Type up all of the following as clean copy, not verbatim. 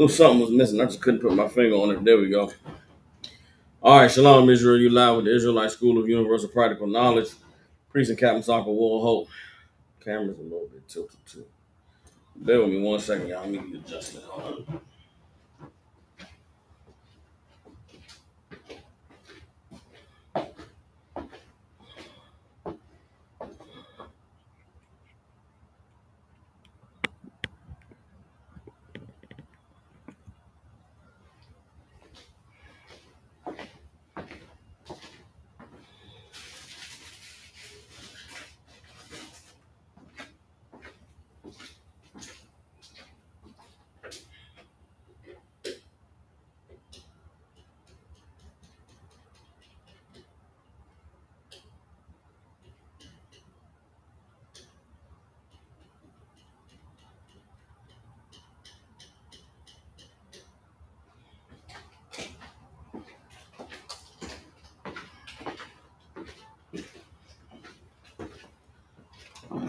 something was missing. I just couldn't put my finger on it. There we go. All right, Shalom Israel. You live with the Israelite School of Universal Practical Knowledge. Priest and Captain Soccer Will Hope. Camera's a little bit tilted too. Bear with me 1 second, y'all. Let me adjust it. Hold on.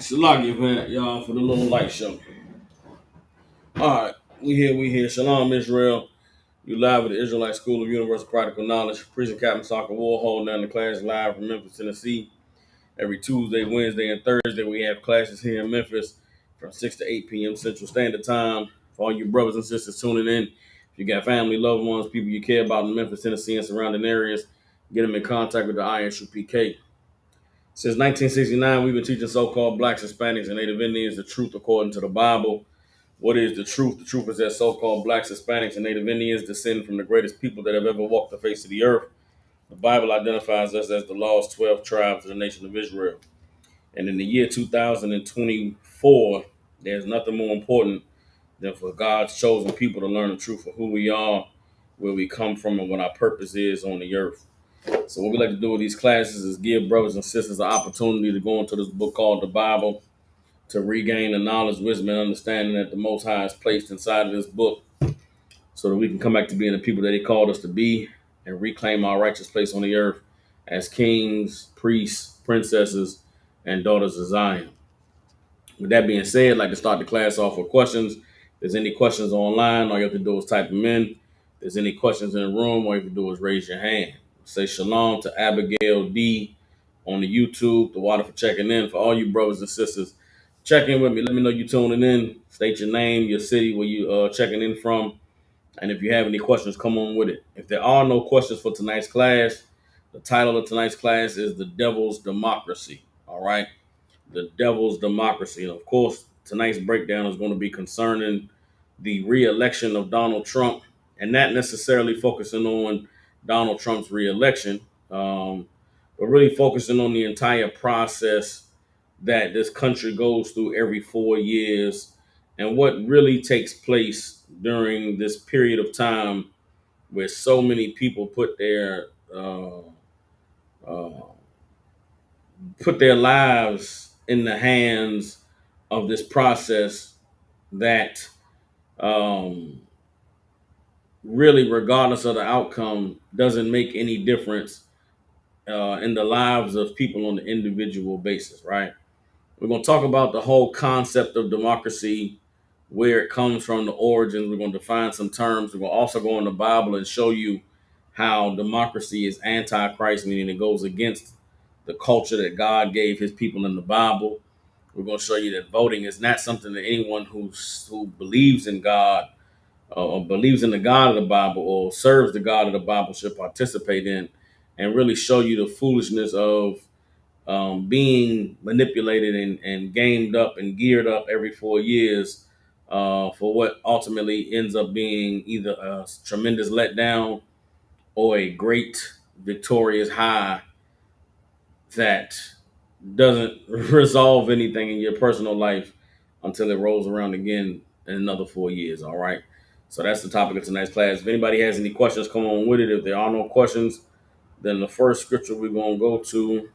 Shalom, y'all, for the little light show. All right, we here. Shalom Israel. You live with the Israelite School of Universal Practical Knowledge. Priest and Captain Soccer Will holding down the class live from Memphis, Tennessee. Every Tuesday, Wednesday, and Thursday, we have classes here in Memphis from 6 to 8 p.m. Central Standard Time. For all you brothers and sisters tuning in, if you got family, loved ones, people you care about in Memphis, Tennessee, and surrounding areas, get them in contact with the ISUPK. Since 1969, we've been teaching so-called blacks, Hispanics, and Native Indians the truth according to the Bible. What is the truth? The truth is that so-called blacks, Hispanics, and Native Indians descend from the greatest people that have ever walked the face of the earth. The Bible identifies us as the lost 12 tribes of the nation of Israel. And in the year 2024, there's nothing more important than for God's chosen people to learn the truth of who we are, where we come from, and what our purpose is on the earth. So what we like to do with these classes is give brothers and sisters an opportunity to go into this book called the Bible, to regain the knowledge, wisdom, and understanding that the Most High has placed inside of this book, so that we can come back to being the people that He called us to be and reclaim our righteous place on the earth as kings, priests, princesses, and daughters of Zion. With that being said, I'd like to start the class off with questions. If there's any questions online, all you have to do is type them in. If there's any questions in the room, all you have to do is raise your hand. Say shalom to Abigail D on the YouTube, the water for checking in. For all you brothers and sisters, check in with me. Let me know you tuning in. State your name, your city, where you checking in from. And if you have any questions, come on with it. If there are no questions for tonight's class, the title of tonight's class is The Devil's Democracy. All right? The Devil's Democracy. And of course, tonight's breakdown is going to be concerning the re-election of Donald Trump, and not necessarily focusing on Donald Trump's re-election, but really focusing on the entire process that this country goes through every 4 years, and what really takes place during this period of time where so many people uh, put their lives in the hands of this process that, um, really, regardless of the outcome, doesn't make any difference in the lives of people on the individual basis, right? We're going to talk about the whole concept of democracy, where it comes from, the origins. We're going to define some terms. We're going to also go in the Bible and show you how democracy is anti-Christ, meaning it goes against the culture that God gave His people in the Bible. We're going to show you that voting is not something that anyone who believes in God, or believes in the God of the Bible, or serves the God of the Bible, should participate in, and really show you the foolishness of being manipulated and gamed up and geared up every 4 years for what ultimately ends up being either a tremendous letdown or a great victorious high that doesn't resolve anything in your personal life until it rolls around again in another 4 years. All right. So that's the topic of tonight's class. If anybody has any questions, come on with it. If there are no questions, then the first scripture we're going to go to,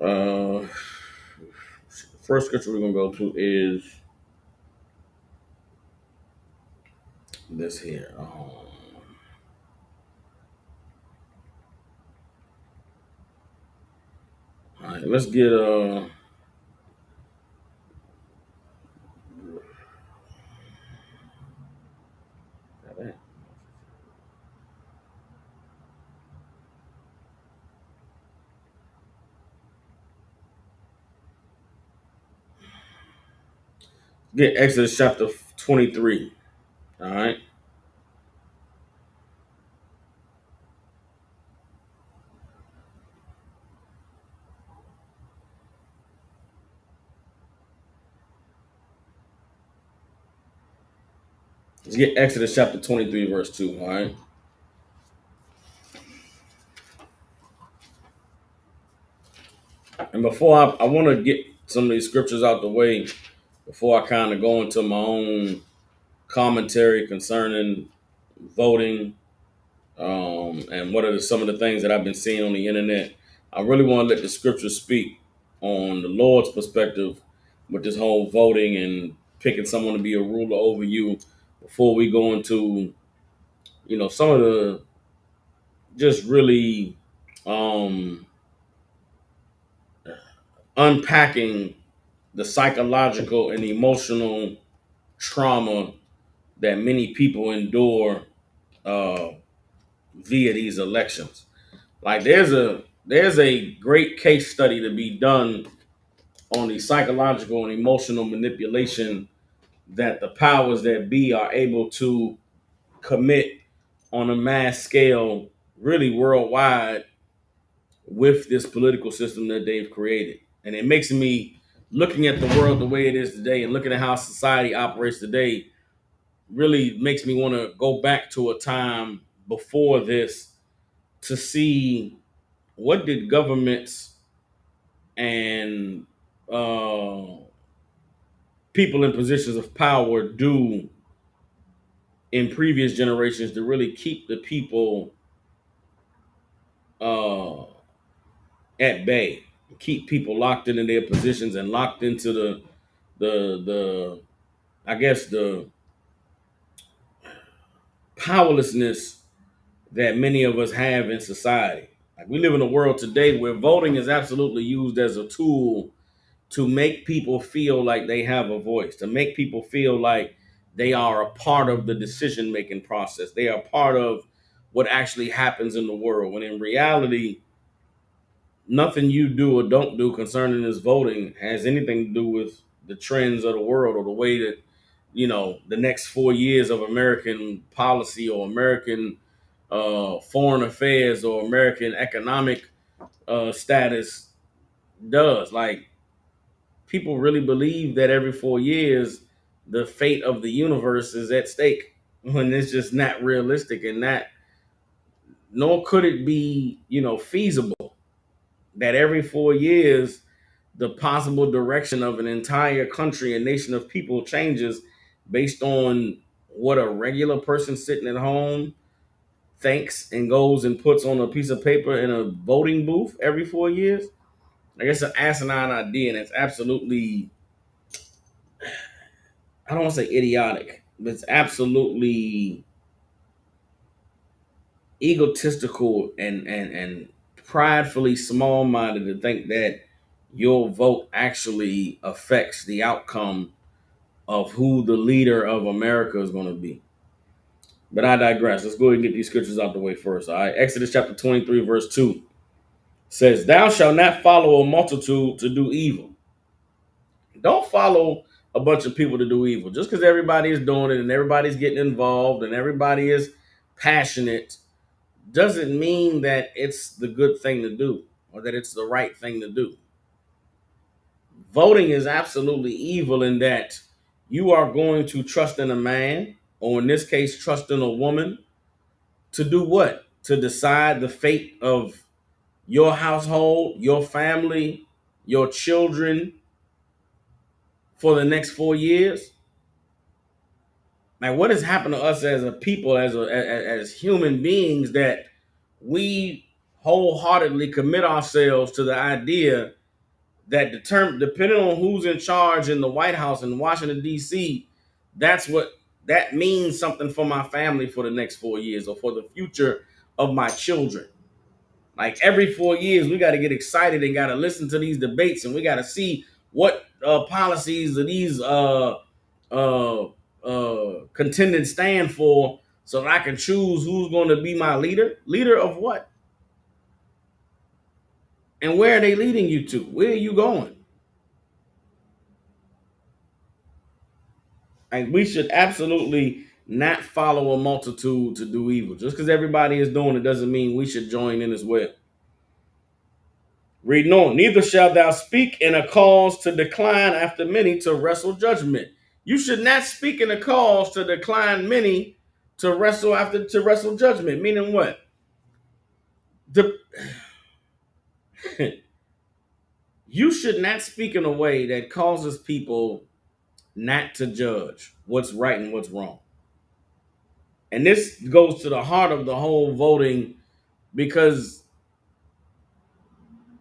uh, first scripture we're going to go to is this here. All right, let's get damn. Get Exodus chapter 23. All right. Let's get Exodus chapter 23, verse 2. All right. And before I want to get some of these scriptures out the way, before I kind of go into my own commentary concerning voting, and what are some of the things that I've been seeing on the internet. I really want to let the scriptures speak on the Lord's perspective with this whole voting and picking someone to be a ruler over you before we go into, some of the just really um, unpacking the psychological and emotional trauma that many people endure uh, via these elections. Like there's a great case study to be done on the psychological and emotional manipulation that the powers that be are able to commit on a mass scale, really worldwide, with this political system that they've created. And it makes me, looking at the world the way it is today and looking at how society operates today, really makes me want to go back to a time before this to see what did governments and uh, people in positions of power do in previous generations to really keep the people uh, at bay, keep people locked into their positions and locked into the I guess the powerlessness that many of us have in society. Like we live in a world today where voting is absolutely used as a tool to make people feel like they have a voice, to make people feel like they are a part of the decision making process. They are part of what actually happens in the world. When in reality, nothing you do or don't do concerning this voting has anything to do with the trends of the world or the way that, the next 4 years of American policy or American foreign affairs or American economic status does. Like, people really believe that every 4 years the fate of the universe is at stake when it's just not realistic, and not nor could it be feasible that every 4 years the possible direction of an entire country and nation of people changes based on what a regular person sitting at home thinks and goes and puts on a piece of paper in a voting booth every 4 years. Like, it's an asinine idea, and it's absolutely, I don't want to say idiotic, but it's absolutely egotistical and pridefully small minded to think that your vote actually affects the outcome of who the leader of America is going to be. But I digress. Let's go ahead and get these scriptures out the way first. All right. Exodus chapter 23, verse 2 says, "Thou shalt not follow a multitude to do evil." Don't follow a bunch of people to do evil. Just because everybody is doing it and everybody's getting involved and everybody is passionate doesn't mean that it's the good thing to do or that it's the right thing to do. Voting is absolutely evil in that you are going to trust in a man, or in this case, trust in a woman, to do what? To decide the fate of your household, your family, your children for the next 4 years. Like, what has happened to us as a people, as human beings, that we wholeheartedly commit ourselves to the idea that depending on who's in charge in the White House in Washington D.C., that's what that means something for my family for the next 4 years or for the future of my children. Like, every 4 years, we got to get excited and got to listen to these debates, and we got to see what policies of these contenders stand for so that I can choose who's going to be my leader. Leader of what? And where are they leading you to? Where are you going? Like, we should absolutely not follow a multitude to do evil. Just because everybody is doing it doesn't mean we should join in as well. Reading on, neither shalt thou speak in a cause to decline after many to wrestle judgment. You should not speak in a cause to decline many to wrestle judgment. Meaning what? The, you should not speak in a way that causes people not to judge what's right and what's wrong. And this goes to the heart of the whole voting, because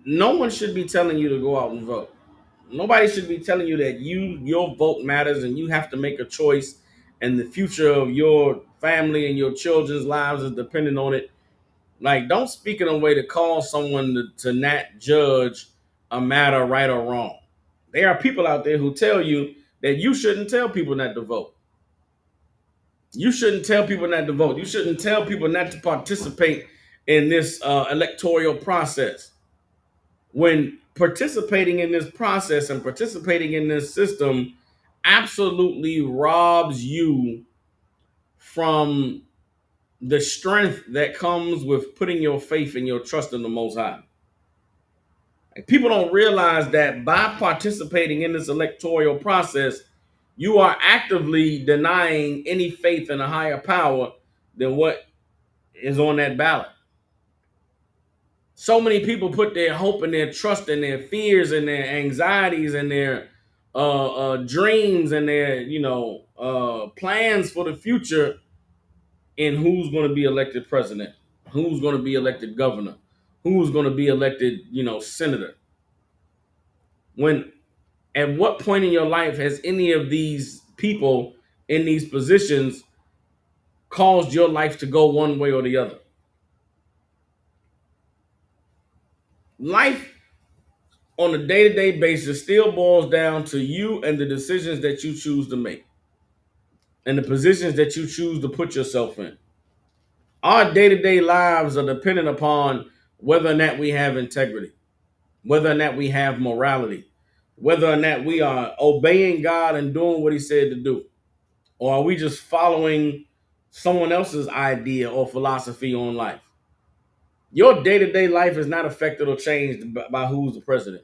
no one should be telling you to go out and vote. Nobody should be telling you that your vote matters and you have to make a choice and the future of your family and your children's lives is dependent on it. Like, don't speak in a way to cause someone to not judge a matter right or wrong. There are people out there who tell you that you shouldn't tell people not to vote. You shouldn't tell people not to vote. You shouldn't tell people not to participate in this electoral process. When participating in this process and participating in this system absolutely robs you from the strength that comes with putting your faith and your trust in the Most High. Like, people don't realize that by participating in this electoral process, you are actively denying any faith in a higher power than what is on that ballot. So many people put their hope and their trust and their fears and their anxieties and their dreams and their plans for the future in who's going to be elected president, who's going to be elected governor, who's going to be elected senator. When At what point in your life has any of these people in these positions caused your life to go one way or the other? Life on a day-to-day basis still boils down to you and the decisions that you choose to make and the positions that you choose to put yourself in. Our day-to-day lives are dependent upon whether or not we have integrity, whether or not we have morality, whether or not we are obeying God and doing what he said to do, or are we just following someone else's idea or philosophy on life. Your day-to-day life is not affected or changed by who's the president.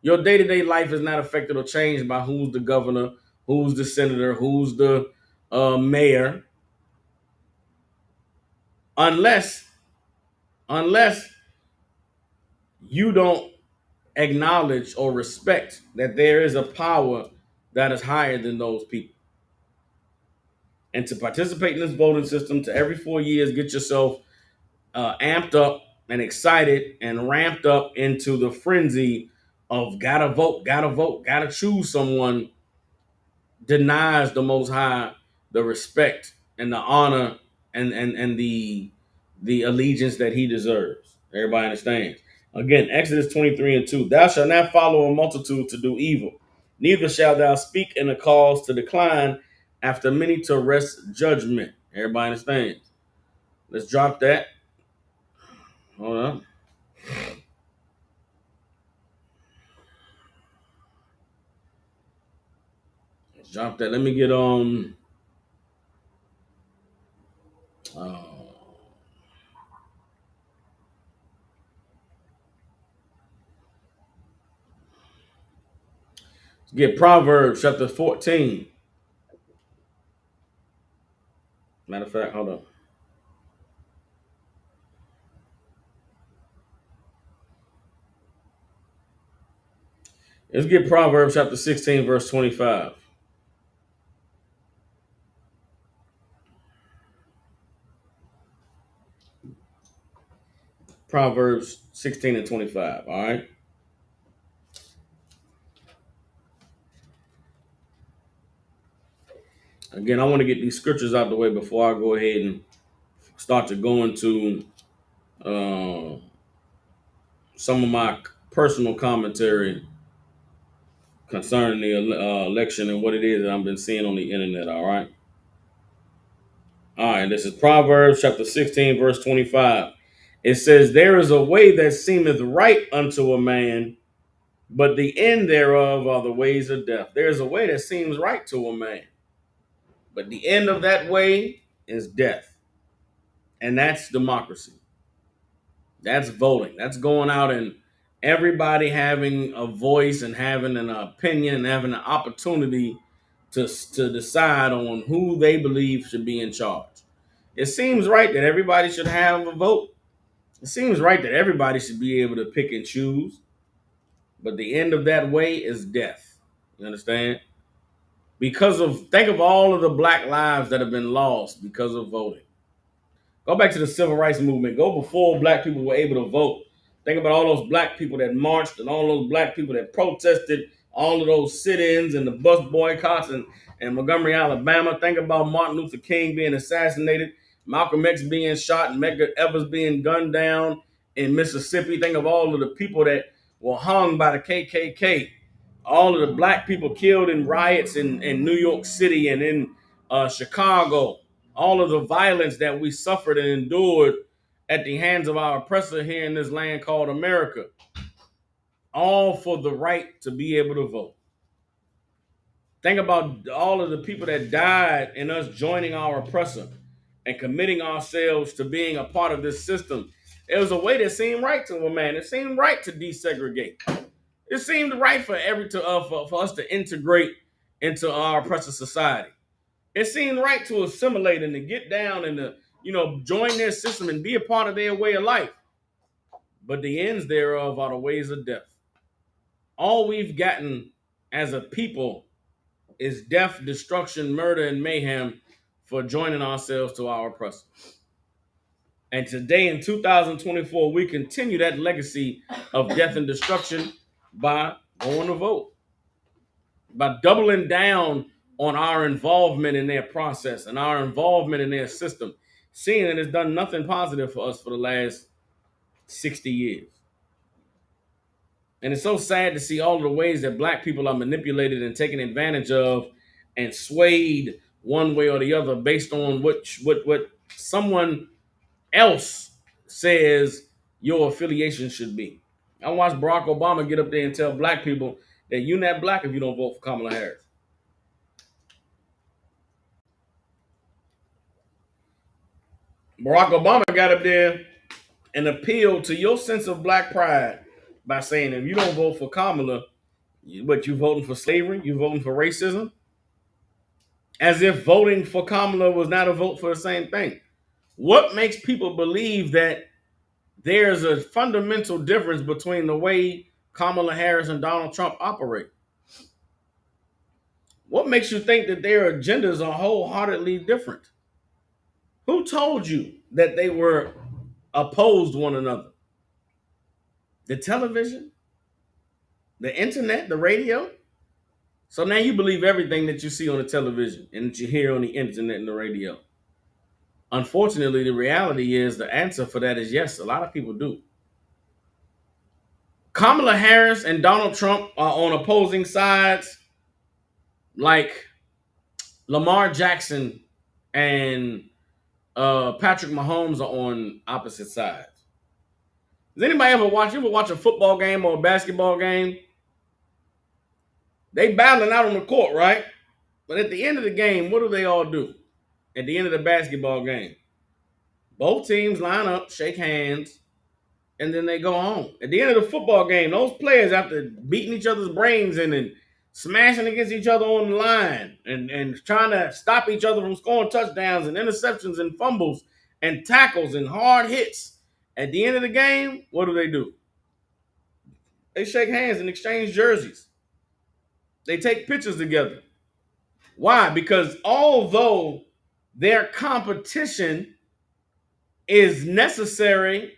Your day-to-day life is not affected or changed by who's the governor, who's the senator, who's the mayor, unless unless you don't acknowledge or respect that there is a power that is higher than those people. And to participate in this voting system, to every 4 years get yourself amped up and excited and ramped up into the frenzy of gotta vote, gotta choose someone, denies the Most High the respect and the honor and the allegiance that he deserves. Everybody understands. Again, Exodus 23:2. Thou shalt not follow a multitude to do evil, neither shalt thou speak in a cause to decline after many to wrest judgment. Everybody understands. Let's drop that. Hold on. Let's drop that. Let me get uh, get Proverbs chapter 14. Matter of fact, hold on. Let's get Proverbs chapter 16, verse 25. Proverbs 16 and 25. All right. Again, I want to get these scriptures out the way before I go ahead and start to go into uh, some of my personal commentary concerning the election and what it is that I've been seeing on the internet. All right. All right, this is Proverbs chapter 16, verse 25. It says, "There is a way that seemeth right unto a man, but the end thereof are the ways of death." There is a way that seems right to a man, but the end of that way is death. And that's democracy. That's voting. That's going out and everybody having a voice and having an opinion and having an opportunity to decide on who they believe should be in charge. It seems right that everybody should have a vote. It seems right that everybody should be able to pick and choose. But the end of that way is death. You understand? Think of all of the black lives that have been lost because of voting. Go back to the civil rights movement. Go before black people were able to vote. Think about all those black people that marched and all those black people that protested, all of those sit-ins and the bus boycotts in Montgomery, Alabama. Think about Martin Luther King being assassinated, Malcolm X being shot, and Medgar Evers being gunned down in Mississippi. Think of all of the people that were hung by the KKK. All of the black people killed in riots in New York City and in Chicago, all of the violence that we suffered and endured at the hands of our oppressor here in this land called America, all for the right to be able to vote. Think about all of the people that died in us joining our oppressor and committing ourselves to being a part of this system. It was a way that seemed right to a man. It seemed right to desegregate. It seemed right for us to integrate into our oppressive society. It seemed right to assimilate and to get down and to join their system and be a part of their way of life. But the ends thereof are the ways of death. All we've gotten as a people is death, destruction, murder, and mayhem for joining ourselves to our oppressor. And today in 2024, we continue that legacy of death and destruction by going to vote, by doubling down on our involvement in their process and our involvement in their system, seeing that it's done nothing positive for us for the last 60 years. And it's so sad to see all of the ways that black people are manipulated and taken advantage of and swayed one way or the other based on what someone else says your affiliation should be. I watched Barack Obama get up there and tell black people that you're not black if you don't vote for Kamala Harris. Barack Obama got up there and appealed to your sense of black pride by saying if you don't vote for Kamala, you voting for slavery, you voting for racism, as if voting for Kamala was not a vote for the same thing. What makes people believe that there's a fundamental difference between the way Kamala Harris and Donald Trump operate? What makes you think that their agendas are wholeheartedly different? Who told you that they were opposed one another? The television, the internet, the radio. So now you believe everything that you see on the television and that you hear on the internet and the radio. Unfortunately, the reality is the answer for that is yes, a lot of people do. Kamala Harris and Donald Trump are on opposing sides like Lamar Jackson and Patrick Mahomes are on opposite sides. Does anybody ever watch a football game or a basketball game? They battling out on the court, right? But at the end of the game, what do they all do? At the end of the basketball game, both teams line up, shake hands, and then they go home. At the end of the football game, those players, after beating each other's brains in and smashing against each other on the line and trying to stop each other from scoring touchdowns and interceptions and fumbles and tackles and hard hits, at the end of the game, what do? They shake hands and exchange jerseys. They take pictures together. Why? Because although their competition is necessary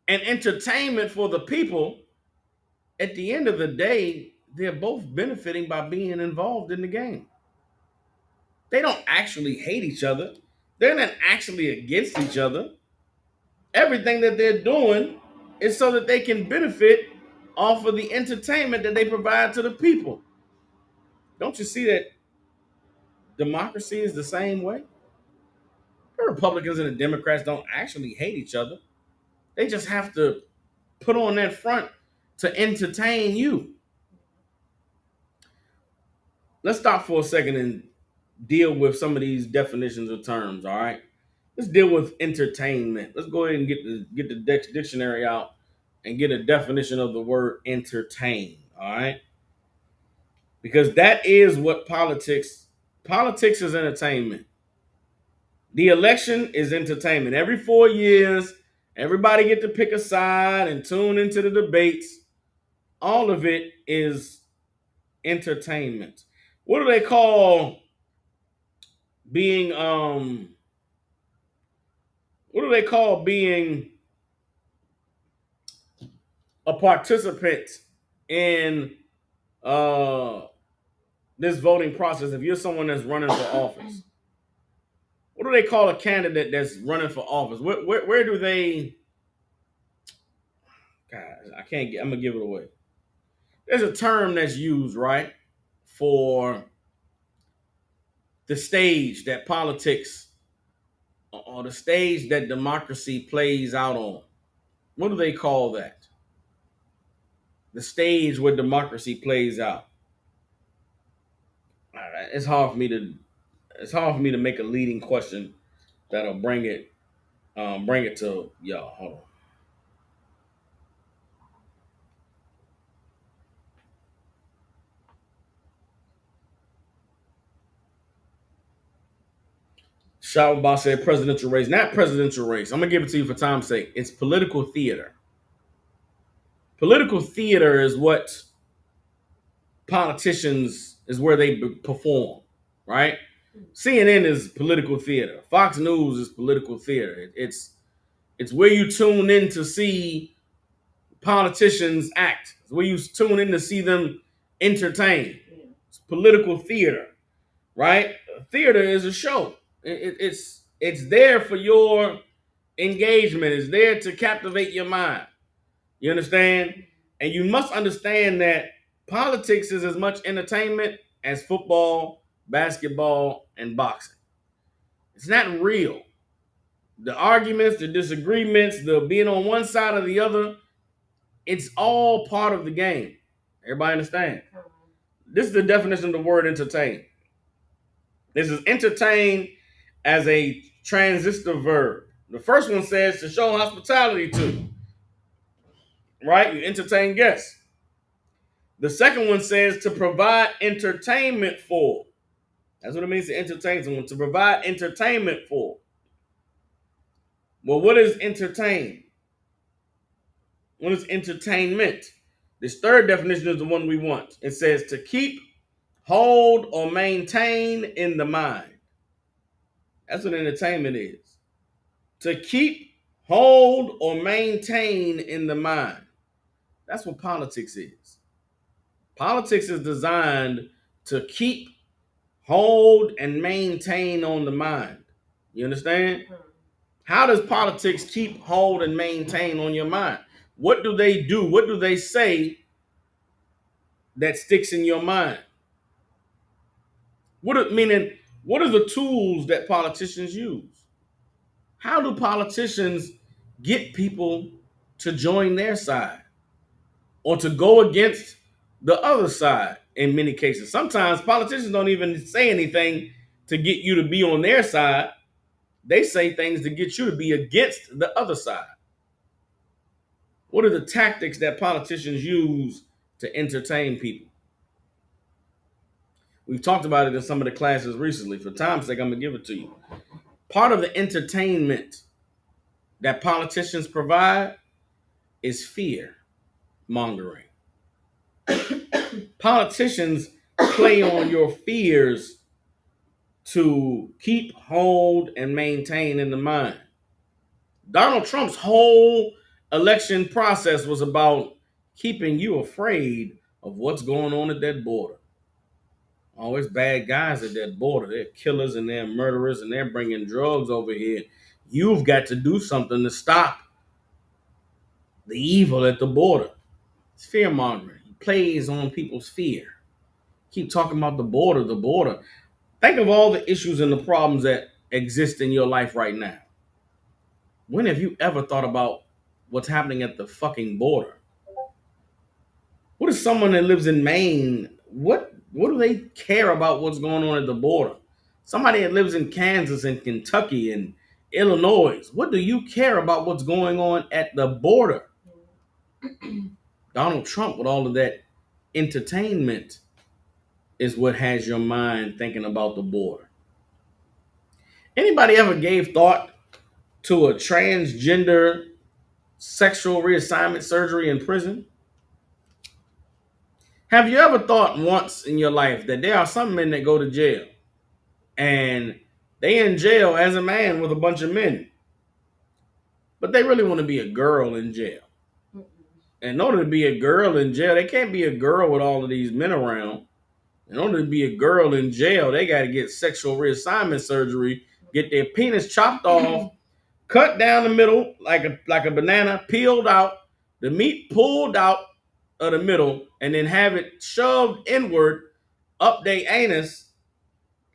and entertainment for the people, at the end of the day, they're both benefiting by being involved in the game. They don't actually hate each other. They're not actually against each other. Everything that they're doing is so that they can benefit off of the entertainment that they provide to the people. Don't you see that democracy is the same way? Republicans and the Democrats don't actually hate each other. They just have to put on that front to entertain you. Let's stop for a second and deal with some of these definitions of terms. All right, let's deal with entertainment. Let's go ahead and get the dictionary out and get a definition of the word entertain. All right, because that is what politics is entertainment. The election is entertainment. Every 4 years, everybody get to pick a side and tune into the debates. All of it is entertainment. What do they call being what do they call being a participant in uh this voting process if you're someone that's running for office? What do they call a candidate that's running for office? Where do they? God, I can't get. I'm gonna give it away. There's a term that's used, right, for the stage that politics or the stage that democracy plays out on. What do they call that? The stage where democracy plays out. All right, it's hard for me to make a leading question that'll bring it to y'all. Hold on. Shawba said presidential race, not presidential race. I'm gonna give it to you for time's sake. It's political theater. Political theater is what politicians is where they perform, right? CNN is political theater. Fox News is political theater. It's where you tune in to see politicians act. It's where you tune in to see them entertain. It's political theater, right? Theater is a show. It's there for your engagement. It's there to captivate your mind. You understand? And you must understand that politics is as much entertainment as football, basketball, and boxing. It's not real. The arguments, the disagreements, the being on one side or the other, it's all part of the game. Everybody understand? This is the definition of the word entertain. This is entertain as a transitive verb. The first one says to show hospitality to, right? You entertain guests. The second one says to provide entertainment for. That's what it means to entertain someone, to provide entertainment for. Well, what is entertain? What is entertainment? This third definition is the one we want. It says to keep, hold, or maintain in the mind. That's what entertainment is. To keep, hold, or maintain in the mind. That's what politics is. Politics is designed to keep, hold, and maintain on the mind. You understand? How does politics keep, hold, and maintain on your mind? What do they do? What do they say that sticks in your mind? What are the tools that politicians use? How do politicians get people to join their side or to go against the other side in many cases? Sometimes politicians don't even say anything to get you to be on their side. They say things to get you to be against the other side. What are the tactics that politicians use to entertain people? We've talked about it in some of the classes recently. For time's sake, I'm going to give it to you. Part of the entertainment that politicians provide is fear mongering. Politicians play on your fears to keep, hold, and maintain in the mind. Donald Trump's whole election process was about keeping you afraid of what's going on at that border. Always bad guys at that border. They're killers and they're murderers and they're bringing drugs over here. You've got to do something to stop the evil at the border. It's fear mongering. He plays on people's fear. Keep talking about the border, the border. Think of all the issues and the problems that exist in your life right now? When have you ever thought about what's happening at the fucking border? What is someone that lives in Maine? What do they care about what's going on at the border? Somebody that lives in Kansas and Kentucky and Illinois, what do you care about what's going on at the border? Donald Trump with all of that entertainment is what has your mind thinking about the border. Anybody ever gave thought to a transgender sexual reassignment surgery in prison? Have you ever thought once in your life that there are some men that go to jail and they in jail as a man with a bunch of men, but they really want to be a girl in jail? And in order to be a girl in jail, they can't be a girl with all of these men around. In order to be a girl in jail, they got to get sexual reassignment surgery, get their penis chopped off, cut down the middle like a banana, peeled out, the meat pulled out of the middle, and then have it shoved inward up their anus,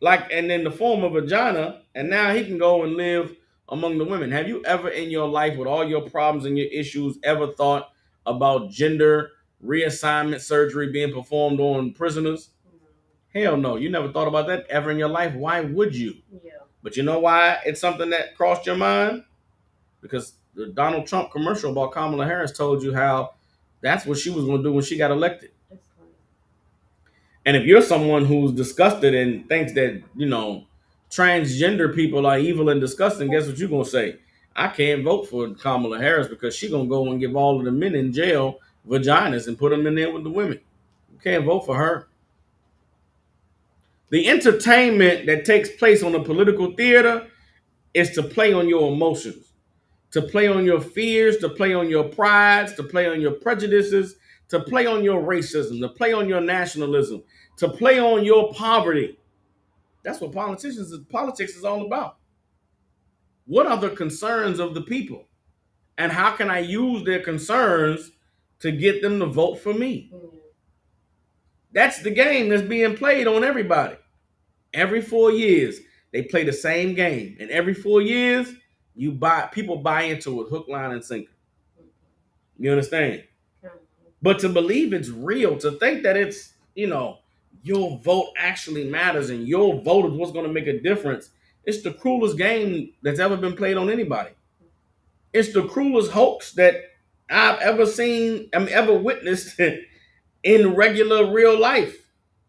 like and in the form of a vagina, and now he can go and live among the women. Have you ever in your life, with all your problems and your issues, ever thought about gender reassignment surgery being performed on prisoners? Hell no, you never thought about that ever in your life. Why would you? Yeah. But you know why it's something that crossed your mind? Because the Donald Trump commercial about Kamala Harris told you how that's what she was going to do when she got elected. And if you're someone who's disgusted and thinks that, transgender people are evil and disgusting, guess what you're going to say? I can't vote for Kamala Harris because she's going to go and give all of the men in jail vaginas and put them in there with the women. You can't vote for her. The entertainment that takes place on the political theater is to play on your emotions, to play on your fears, to play on your prides, to play on your prejudices, to play on your racism, to play on your nationalism, to play on your poverty. That's what politics is all about. What are the concerns of the people? And how can I use their concerns to get them to vote for me? That's the game that's being played on everybody. Every 4 years, they play the same game. And every 4 years, people buy into it, hook, line, and sinker. You understand? But to believe it's real, to think that it's, your vote actually matters and your vote is what's going to make a difference, it's the cruelest game that's ever been played on anybody. It's the cruelest hoax that I've ever seen, ever witnessed in regular real life.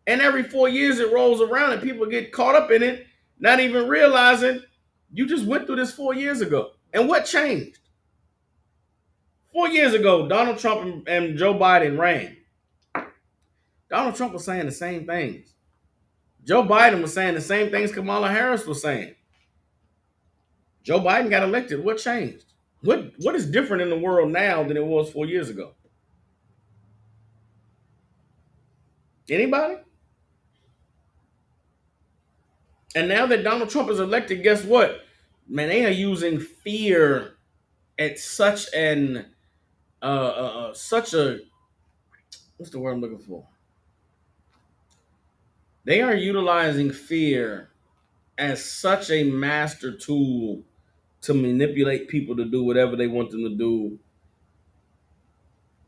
And every 4 years it rolls around and people get caught up in it, not even realizing you just went through this 4 years ago. And what changed? 4 years ago, Donald Trump and Joe Biden ran. Donald Trump was saying the same things. Joe Biden was saying the same things Kamala Harris was saying. Joe Biden got elected. What changed? What is different in the world now than it was 4 years ago? Anybody? And now that Donald Trump is elected, guess what? Man, they are using fear at such an such a what's the word I'm looking for? They are utilizing fear as such a master tool to manipulate people to do whatever they want them to do.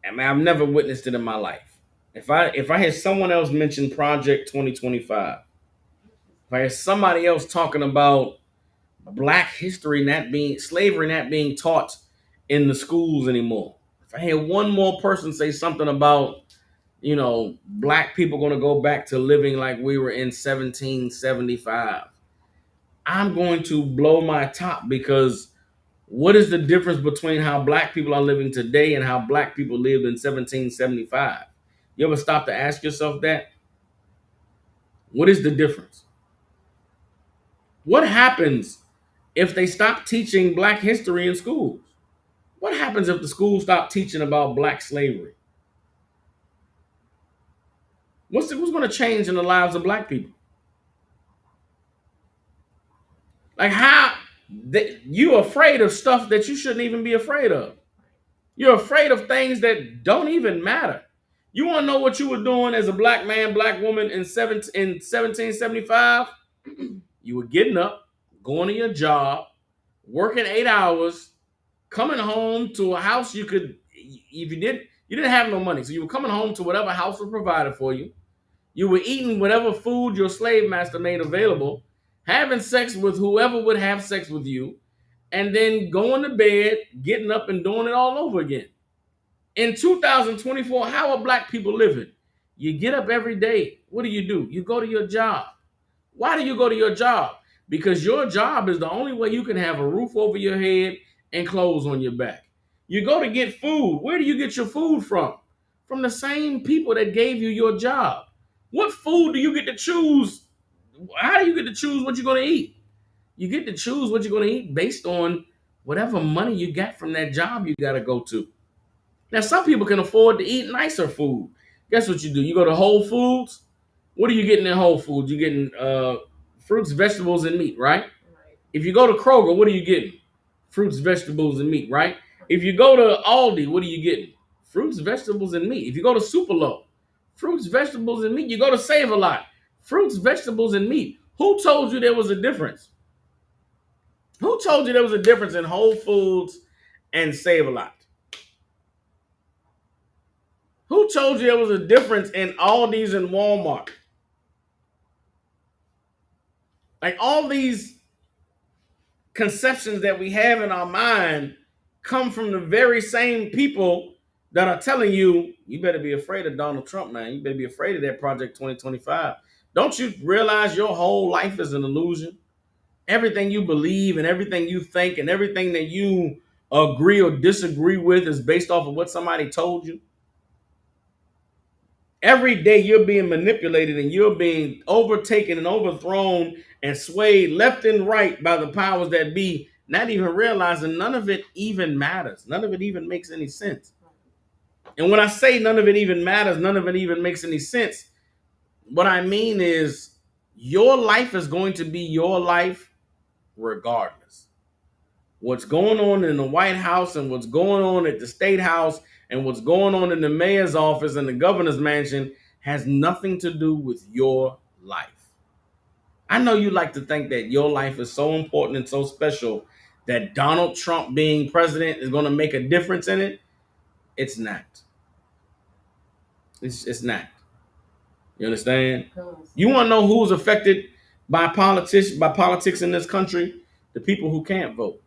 I mean, I've never witnessed it in my life. If I hear someone else mention Project 2025, if I hear somebody else talking about Black history slavery not being taught in the schools anymore, if I hear one more person say something about, Black people going to go back to living like we were in 1775, I'm going to blow my top, because what is the difference between how Black people are living today and how Black people lived in 1775? You ever stop to ask yourself that? What is the difference? What happens if they stop teaching Black history in schools? What happens if the schools stop teaching about Black slavery? What's going to change in the lives of Black people? Like, how you're afraid of stuff that you shouldn't even be afraid of. You're afraid of things that don't even matter. You want to know what you were doing as a Black man, Black woman in 1775? You were getting up, going to your job, working 8 hours, coming home to a house if you didn't have no money, so you were coming home to whatever house was provided for you. You were eating whatever food your slave master made available, having sex with whoever would have sex with you, and then going to bed, getting up, and doing it all over again. In 2024, how are black people living? You get up every day. What do? You go to your job. Why do you go to your job? Because your job is the only way you can have a roof over your head and clothes on your back. You go to get food. Where do you get your food from? From the same people that gave you your job. What food do you get to choose? How do you get to choose what you're going to eat? You get to choose what you're going to eat based on whatever money you got from that job you got to go to. Now, some people can afford to eat nicer food. Guess what you do? You go to Whole Foods. What are you getting in Whole Foods? You're getting fruits, vegetables, and meat, right? If you go to Kroger, what are you getting? Fruits, vegetables, and meat, right? If you go to Aldi, what are you getting? Fruits, vegetables, and meat. If you go to Superlo, fruits, vegetables, and meat. You go to Save a Lot, fruits, vegetables, and meat. Who told you there was a difference? Who told you there was a difference in Whole Foods and Save a Lot? Who told you there was a difference in Aldi's and Walmart? Like all these conceptions that we have in our mind come from the very same people that are telling you, you better be afraid of Donald Trump, man. You better be afraid of that Project 2025. Don't you realize your whole life is an illusion? Everything you believe and everything you think and everything that you agree or disagree with is based off of what somebody told you. Every day you're being manipulated and you're being overtaken and overthrown and swayed left and right by the powers that be, not even realizing none of it even matters. None of it even makes any sense. And when I say none of it even matters, none of it even makes any sense, what I mean is your life is going to be your life regardless. What's going on in the White House and what's going on at the State House and what's going on in the mayor's office and the governor's mansion has nothing to do with your life. I know you like to think that your life is so important and so special that Donald Trump being president is going to make a difference in it. It's not. It's not. You understand? You want to know who's affected by politics in this country? The people who can't vote.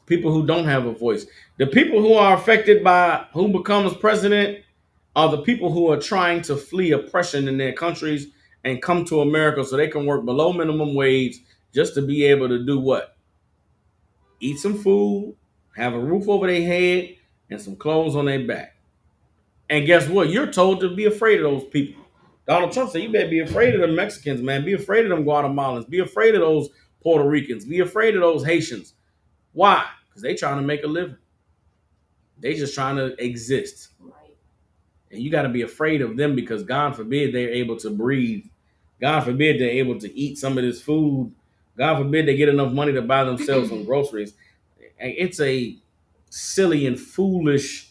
People who don't have a voice. The people who are affected by who becomes president are the people who are trying to flee oppression in their countries and come to America so they can work below minimum wage just to be able to do what? Eat some food, have a roof over their head, and some clothes on their back. And guess what? You're told to be afraid of those people. Donald Trump said, you better be afraid of the Mexicans, man. Be afraid of them Guatemalans. Be afraid of those Puerto Ricans. Be afraid of those Haitians. Why? Because they trying to make a living. They just trying to exist. Right. And you got to be afraid of them because God forbid they're able to breathe. God forbid they're able to eat some of this food. God forbid they get enough money to buy themselves some groceries. It's a silly and foolish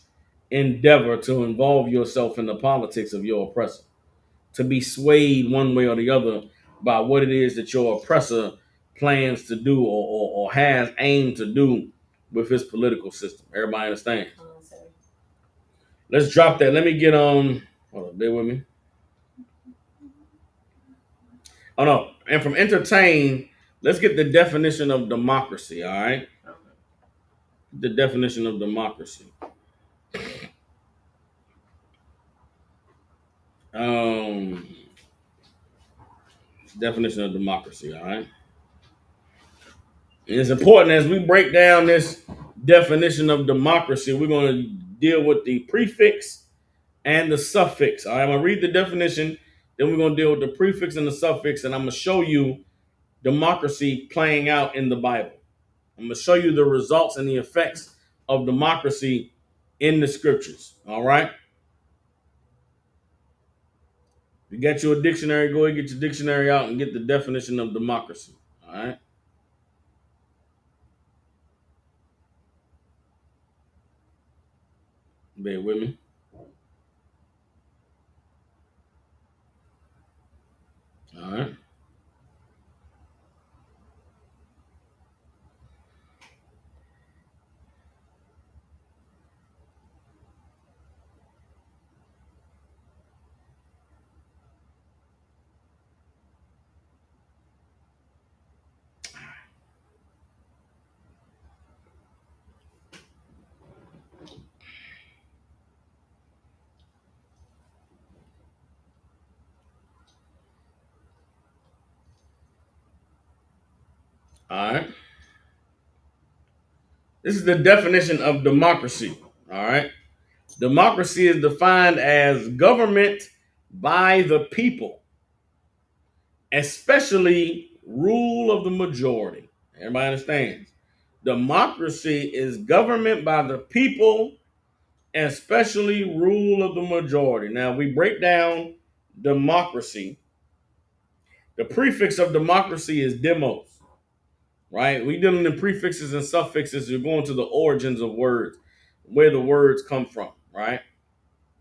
endeavor to involve yourself in the politics of your oppressor, to be swayed one way or the other by what it is that your oppressor plans to do or has aimed to do with his political system. Everybody understand? Let's drop that. Let me get hold on, bear with me. Oh no, and from entertain, let's get the definition of democracy, all right? The definition of democracy. Um Definition of democracy, all right? And it's important as we break down this definition of democracy, we're going to deal with the prefix and the suffix. All right, I'm going to read the definition, then we're going to deal with the prefix and the suffix, and I'm going to show you democracy playing out in the Bible. I'm going to show you the results and the effects of democracy in the scriptures. All right? If you got your dictionary, go ahead and get your dictionary out and get the definition of democracy. All right? Bear with me. All right. All right. This is the definition of democracy. All right. Democracy is defined as government by the people, especially rule of the majority. Everybody understands? Democracy is government by the people, especially rule of the majority. Now, we break down democracy. The prefix of democracy is demos, right? We dealing in prefixes and suffixes. You're going to the origins of words, where the words come from, right?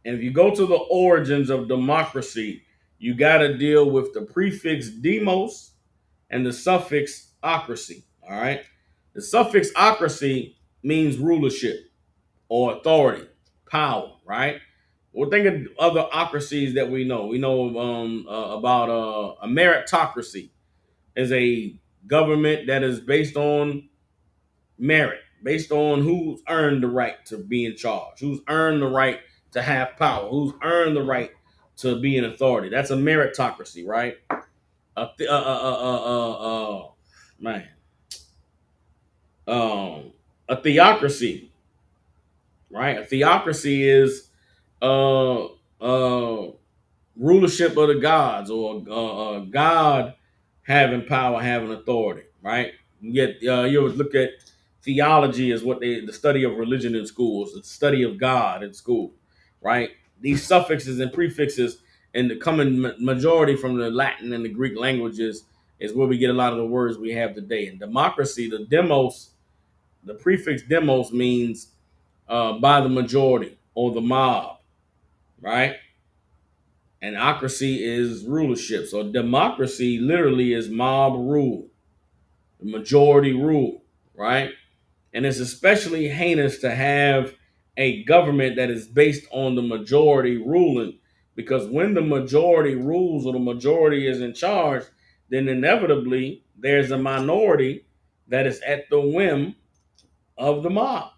And if you go to the origins of democracy, you got to deal with the prefix demos and the suffix ocracy. All right. The suffix ocracy means rulership or authority, power, right? Well, think of other ocracies that we know. We know about a meritocracy is a government that is based on merit, based on who's earned the right to be in charge, who's earned the right to have power, who's earned the right to be in authority. That's a meritocracy, right? A th- man, a theocracy, right? A theocracy is uh, uh, rulership of the gods, or God having power, having authority, right? Yet you always look at theology as the study of religion in schools, the study of God in school, right? These suffixes and prefixes and the coming majority from the Latin and the Greek languages is where we get a lot of the words we have today. And democracy, the demos, the prefix demos means by the majority or the mob, right? And ocracy is rulership. So democracy literally is mob rule, majority rule, right? And it's especially heinous to have a government that is based on the majority ruling, because when the majority rules or the majority is in charge, then inevitably there's a minority that is at the whim of the mob.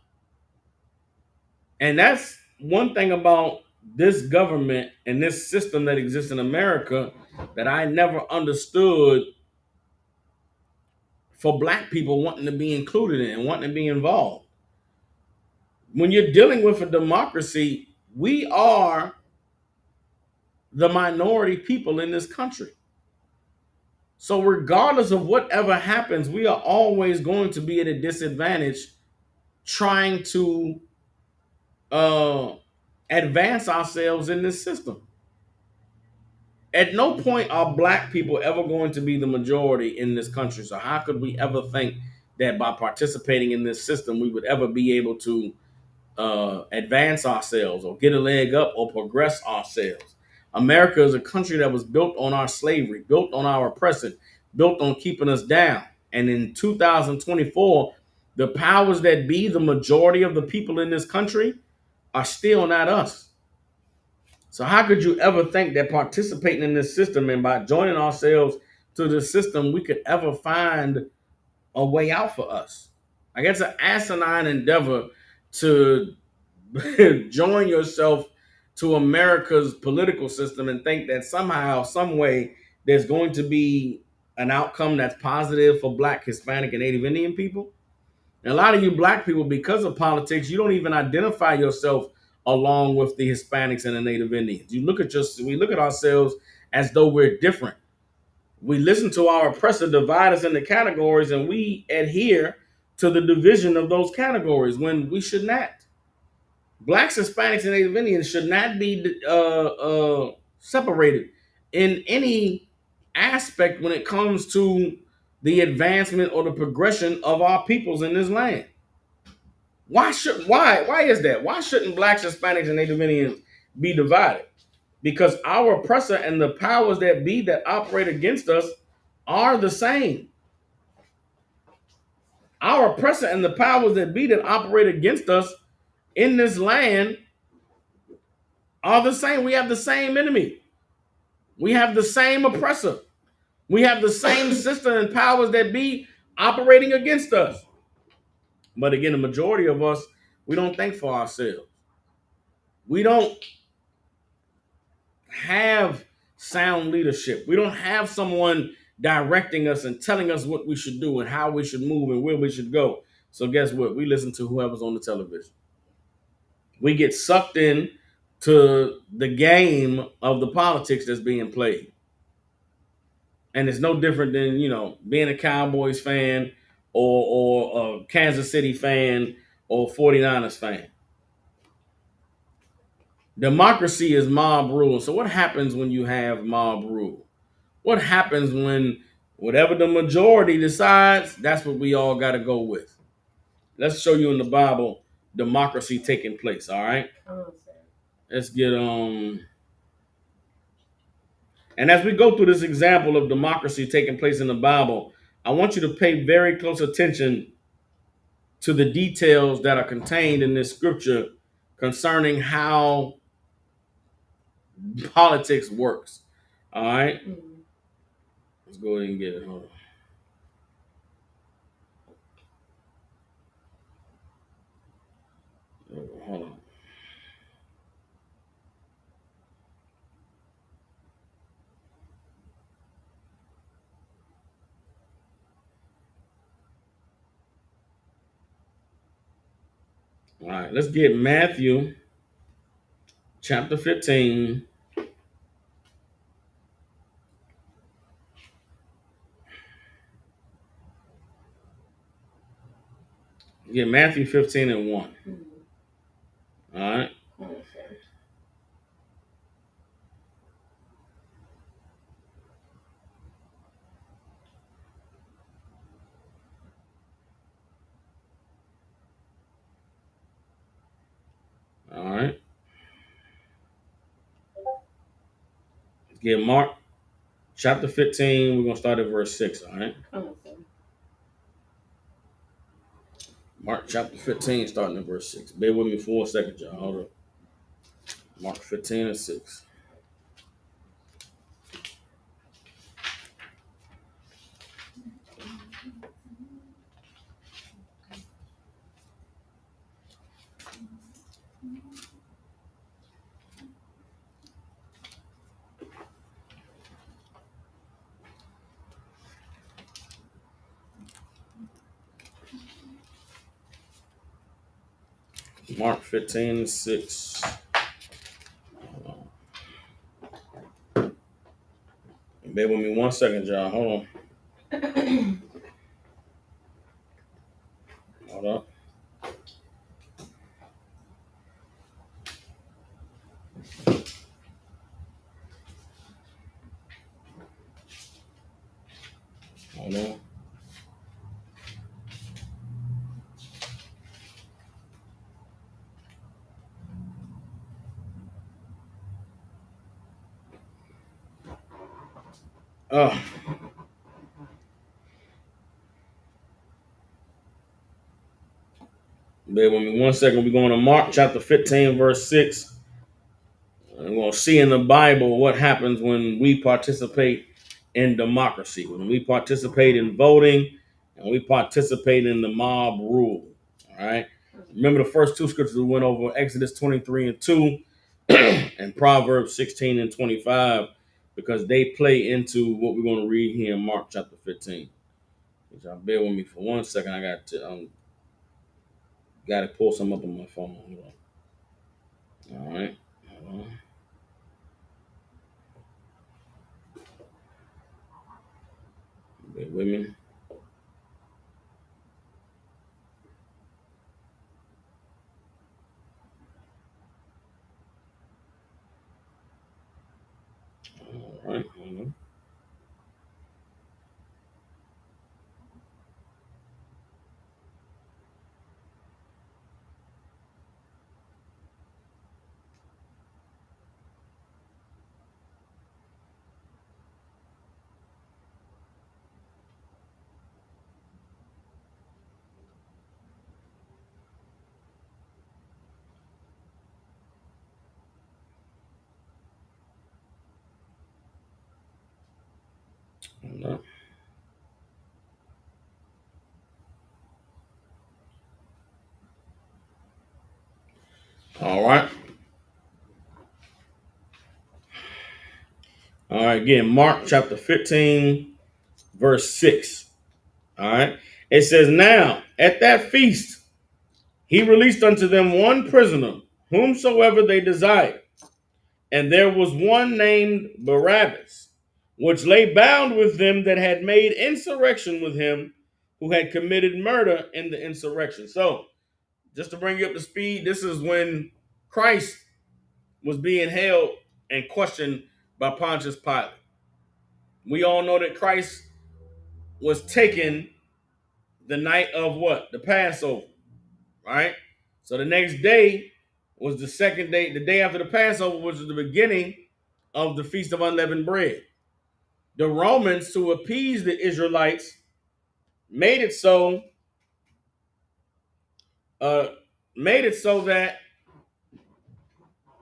And that's one thing about this government and this system that exists in America that I never understood for black people wanting to be included in and wanting to be involved. When you're dealing with a democracy, we are the minority people in this country. So, regardless of whatever happens, we are always going to be at a disadvantage trying to uh, advance ourselves in this system. At no point are black people ever going to be the majority in this country. So how could we ever think that by participating in this system, we would ever be able to advance ourselves or get a leg up or progress ourselves? America is a country that was built on our slavery, built on our oppression, built on keeping us down. And in 2024, the powers that be, the majority of the people in this country, are still not us. So how could you ever think that participating in this system and by joining ourselves to the system, we could ever find a way out for us? Like, it's an asinine endeavor to join yourself to America's political system and think that somehow, some way, there's going to be an outcome that's positive for Black, Hispanic, and Native Indian people. And a lot of you black people, because of politics, you don't even identify yourself along with the Hispanics and the Native Indians. We look at ourselves as though we're different. We listen to our oppressor divide us into categories, and we adhere to the division of those categories when we should not. Blacks, Hispanics, and Native Indians should not be separated in any aspect when it comes to the advancement or the progression of our peoples in this land. Why is that? Why shouldn't blacks, Hispanics, and Native Indians be divided? Because our oppressor and the powers that be that operate against us are the same. Our oppressor and the powers that be that operate against us in this land are the same. We have the same enemy. We have the same oppressor. We have the same system and powers that be operating against us. But again, the majority of us, we don't think for ourselves. We don't have sound leadership. We don't have someone directing us and telling us what we should do and how we should move and where we should go. So guess what? We listen to whoever's on the television. We get sucked in to the game of the politics that's being played. And it's no different than, being a Cowboys fan or a Kansas City fan or 49ers fan. Democracy is mob rule. So what happens when you have mob rule? What happens when whatever the majority decides, that's what we all got to go with? Let's show you in the Bible democracy taking place, all right? Let's get and as we go through this example of democracy taking place in the Bible, I want you to pay very close attention to the details that are contained in this scripture concerning how politics works. All right? Let's go ahead and get it. Hold on. All right, let's get Matthew chapter 15. Get Matthew 15 and 1. All right. All right. Let's get Mark chapter 15. We're going to start at verse 6. All right. Mark chapter 15, starting at verse 6. Bear with me for a second, y'all. Hold up. Mark 15 and 6. Mark 15 and 6. Bear with me one second, y'all. Hold on. Hold up. Hold on. Oh. Bear with me one second. We're going to Mark chapter 15, verse 6. And we're going to see in the Bible what happens when we participate in democracy, when we participate in voting, and we participate in the mob rule. All right. Remember the first two scriptures we went over, Exodus 23 and 2 and Proverbs 16 and 25, because they play into what we're going to read here in Mark chapter 15. Y'all bear with me for one second. I got to pull some up on my phone. Hold on. All right. Hold on. Bear with me. All right. Hold on. Hold on. All right. All right. Again, Mark chapter 15, verse 6. All right. It says, now at that feast, he released unto them one prisoner, whomsoever they desired. And there was one named Barabbas, which lay bound with them that had made insurrection with him, who had committed murder in the insurrection. So, just to bring you up to speed, this is when Christ was being held and questioned by Pontius Pilate. We all know that Christ was taken the night of what? The Passover, right? So the next day was the second day, the day after the Passover, which was the beginning of the Feast of Unleavened Bread. The Romans, to appease the Israelites, made it so uh, that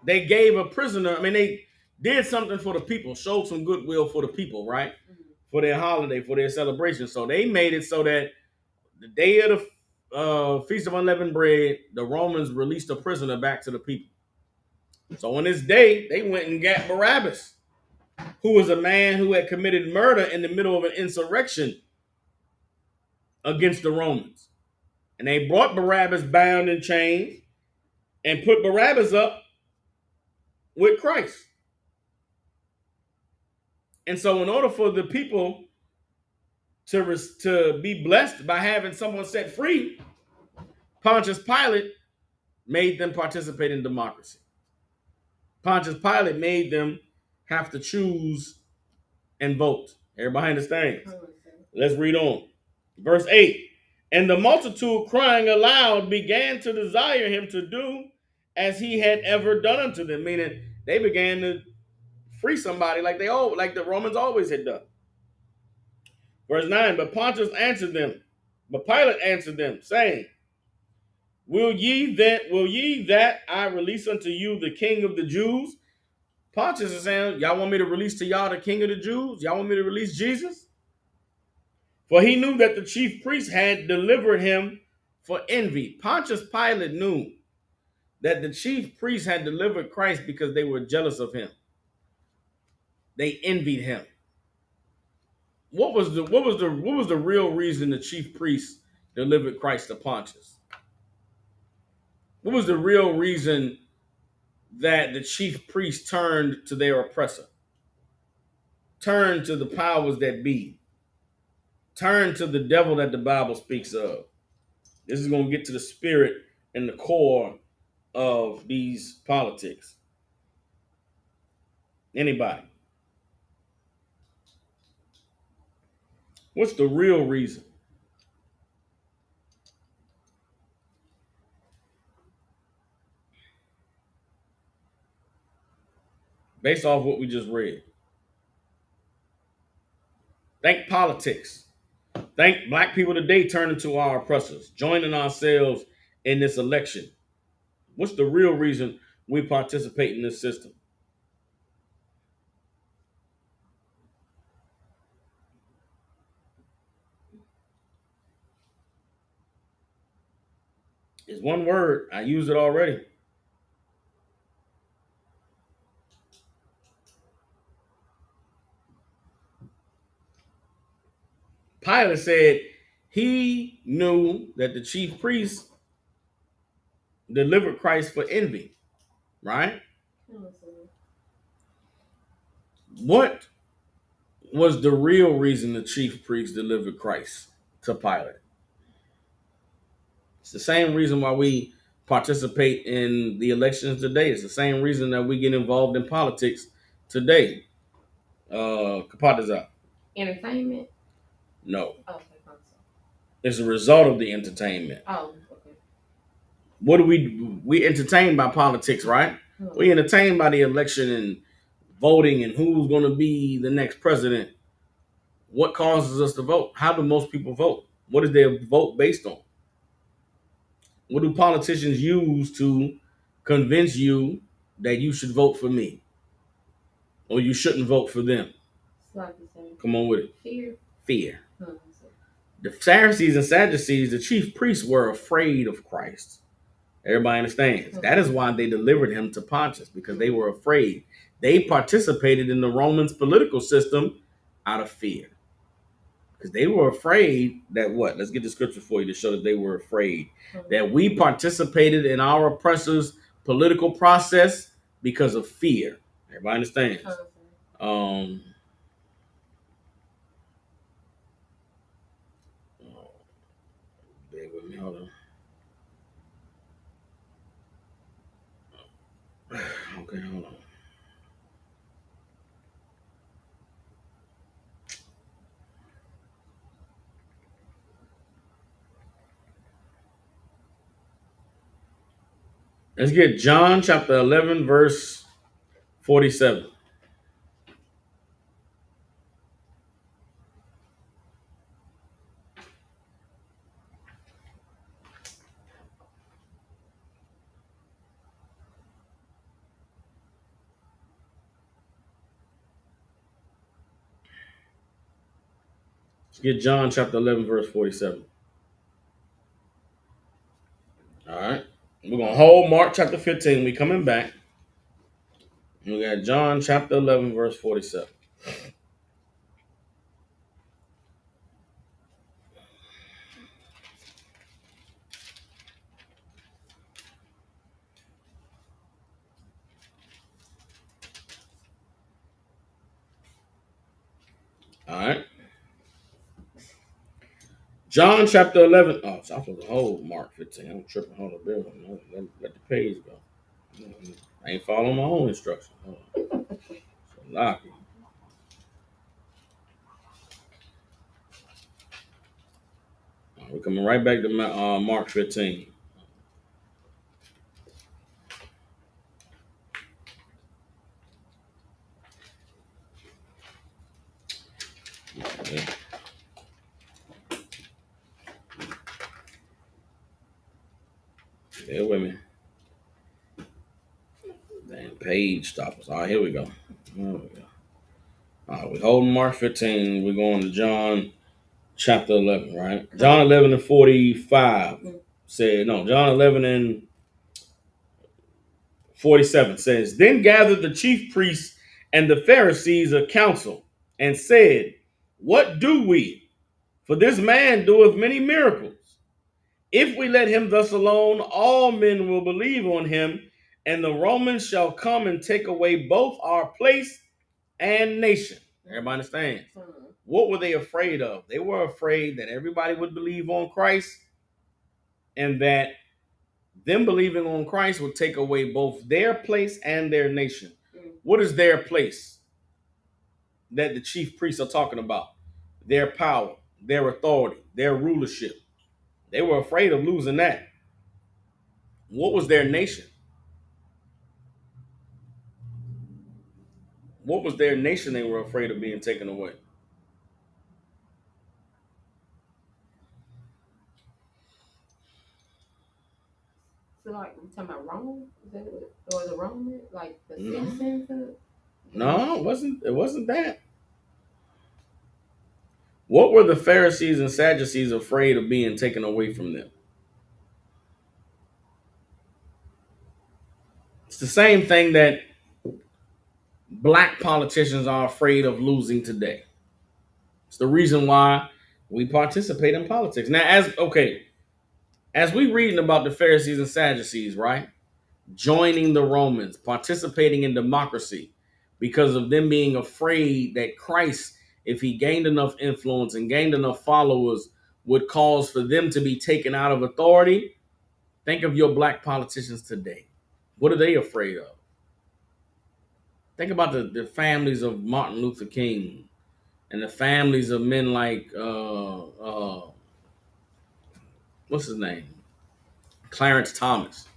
they gave a prisoner. I mean, they did something for the people, showed some goodwill for the people, right? For their holiday, for their celebration. So they made it so that the day of the Feast of Unleavened Bread, the Romans released a prisoner back to the people. So on this day, they went and got Barabbas, who was a man who had committed murder in the middle of an insurrection against the Romans. And they brought Barabbas bound in chains and put Barabbas up with Christ. And so in order for the people to be blessed by having someone set free, Pontius Pilate made them participate in democracy. Pontius Pilate made them have to choose and vote. Everybody understands? Let's read on. Verse 8. And the multitude crying aloud began to desire him to do as he had ever done unto them. Meaning they began to free somebody like the Romans always had done. Verse 9. But Pilate answered them, saying, Will ye that I release unto you the King of the Jews? Pontius is saying, y'all want me to release to y'all the King of the Jews? Y'all want me to release Jesus? For he knew that the chief priests had delivered him for envy. Pontius Pilate knew that the chief priests had delivered Christ because they were jealous of him. They envied him. What was the real reason the chief priests delivered Christ to Pontius? What was the real reason that the chief priests turned to their oppressor? Turned to the powers that be. Turned to the devil that the Bible speaks of. This is going to get to the spirit and the core of these politics. Anybody? What's the real reason? Based off what we just read. Think politics. Think black people today turning to our oppressors, joining ourselves in this election. What's the real reason we participate in this system? It's one word. I used it already. Pilate said he knew that the chief priests delivered Christ for envy, right? What was the real reason the chief priests delivered Christ to Pilate? It's the same reason why we participate in the elections today. It's the same reason that we get involved in politics today. Kapataza. Entertainment? No. Okay. It's a result of the entertainment. Oh, okay. What do we entertain by politics, right? We entertain by the election and voting and who's going to be the next president. What causes us to vote? How do most people vote? What is their vote based on? What do politicians use to convince you that you should vote for me or you shouldn't vote for them? Come on with it. Fear. The Pharisees and Sadducees, the chief priests, were afraid of Christ. Everybody understands. That is why they delivered him to Pontius, because they were afraid. They participated in the Romans' political system out of fear. Because they were afraid that what? Let's get the scripture for you to show that they were afraid that we participated in our oppressors' political process because of fear. Everybody understands? Um, bear with me, hold on. Okay, hold on. Let's get John chapter 11, verse 47. Let's get John chapter 11, verse 47. All right. We're going to hold Mark chapter 15. We coming back. We got John chapter 11, verse 47. All right. John chapter 11. Oh, so I'm supposed to hold Mark 15. I'm tripping. Hold on. Let the page go. I ain't following my own instructions. Hold on. So lock it. All right, we're coming right back to Mark 15. Okay. Bear with me. Damn page stoppers. All right, here we go. Here we go. All right, we're holding Mark 15. We're going to John chapter 11, right? John 11 and 45 said, no, John 11 and 47 says, Then gathered the chief priests and the Pharisees a council and said, What do we? For this man doeth many miracles. If we let him thus alone, all men will believe on him, and the Romans shall come and take away both our place and nation. Everybody understands? What were they afraid of? They were afraid that everybody would believe on Christ and that them believing on Christ would take away both their place and their nation. What is their place that the chief priests are talking about? Their power, their authority, their rulership. They were afraid of losing that. What was their nation? What was their nation they were afraid of being taken away? So like you talking about Rome? Is that what, or the Roman? Like the citizens? No, it wasn't that. What were the Pharisees and Sadducees afraid of being taken away from them? It's the same thing that black politicians are afraid of losing today. It's the reason why we participate in politics. Now, as we reading about the Pharisees and Sadducees, right? Joining the Romans, participating in democracy because of them being afraid that Christ, if he gained enough influence and gained enough followers, would cause for them to be taken out of authority. Think of your black politicians today. What are they afraid of? Think about the families of Martin Luther King and the families of men like what's his name, Clarence Thomas.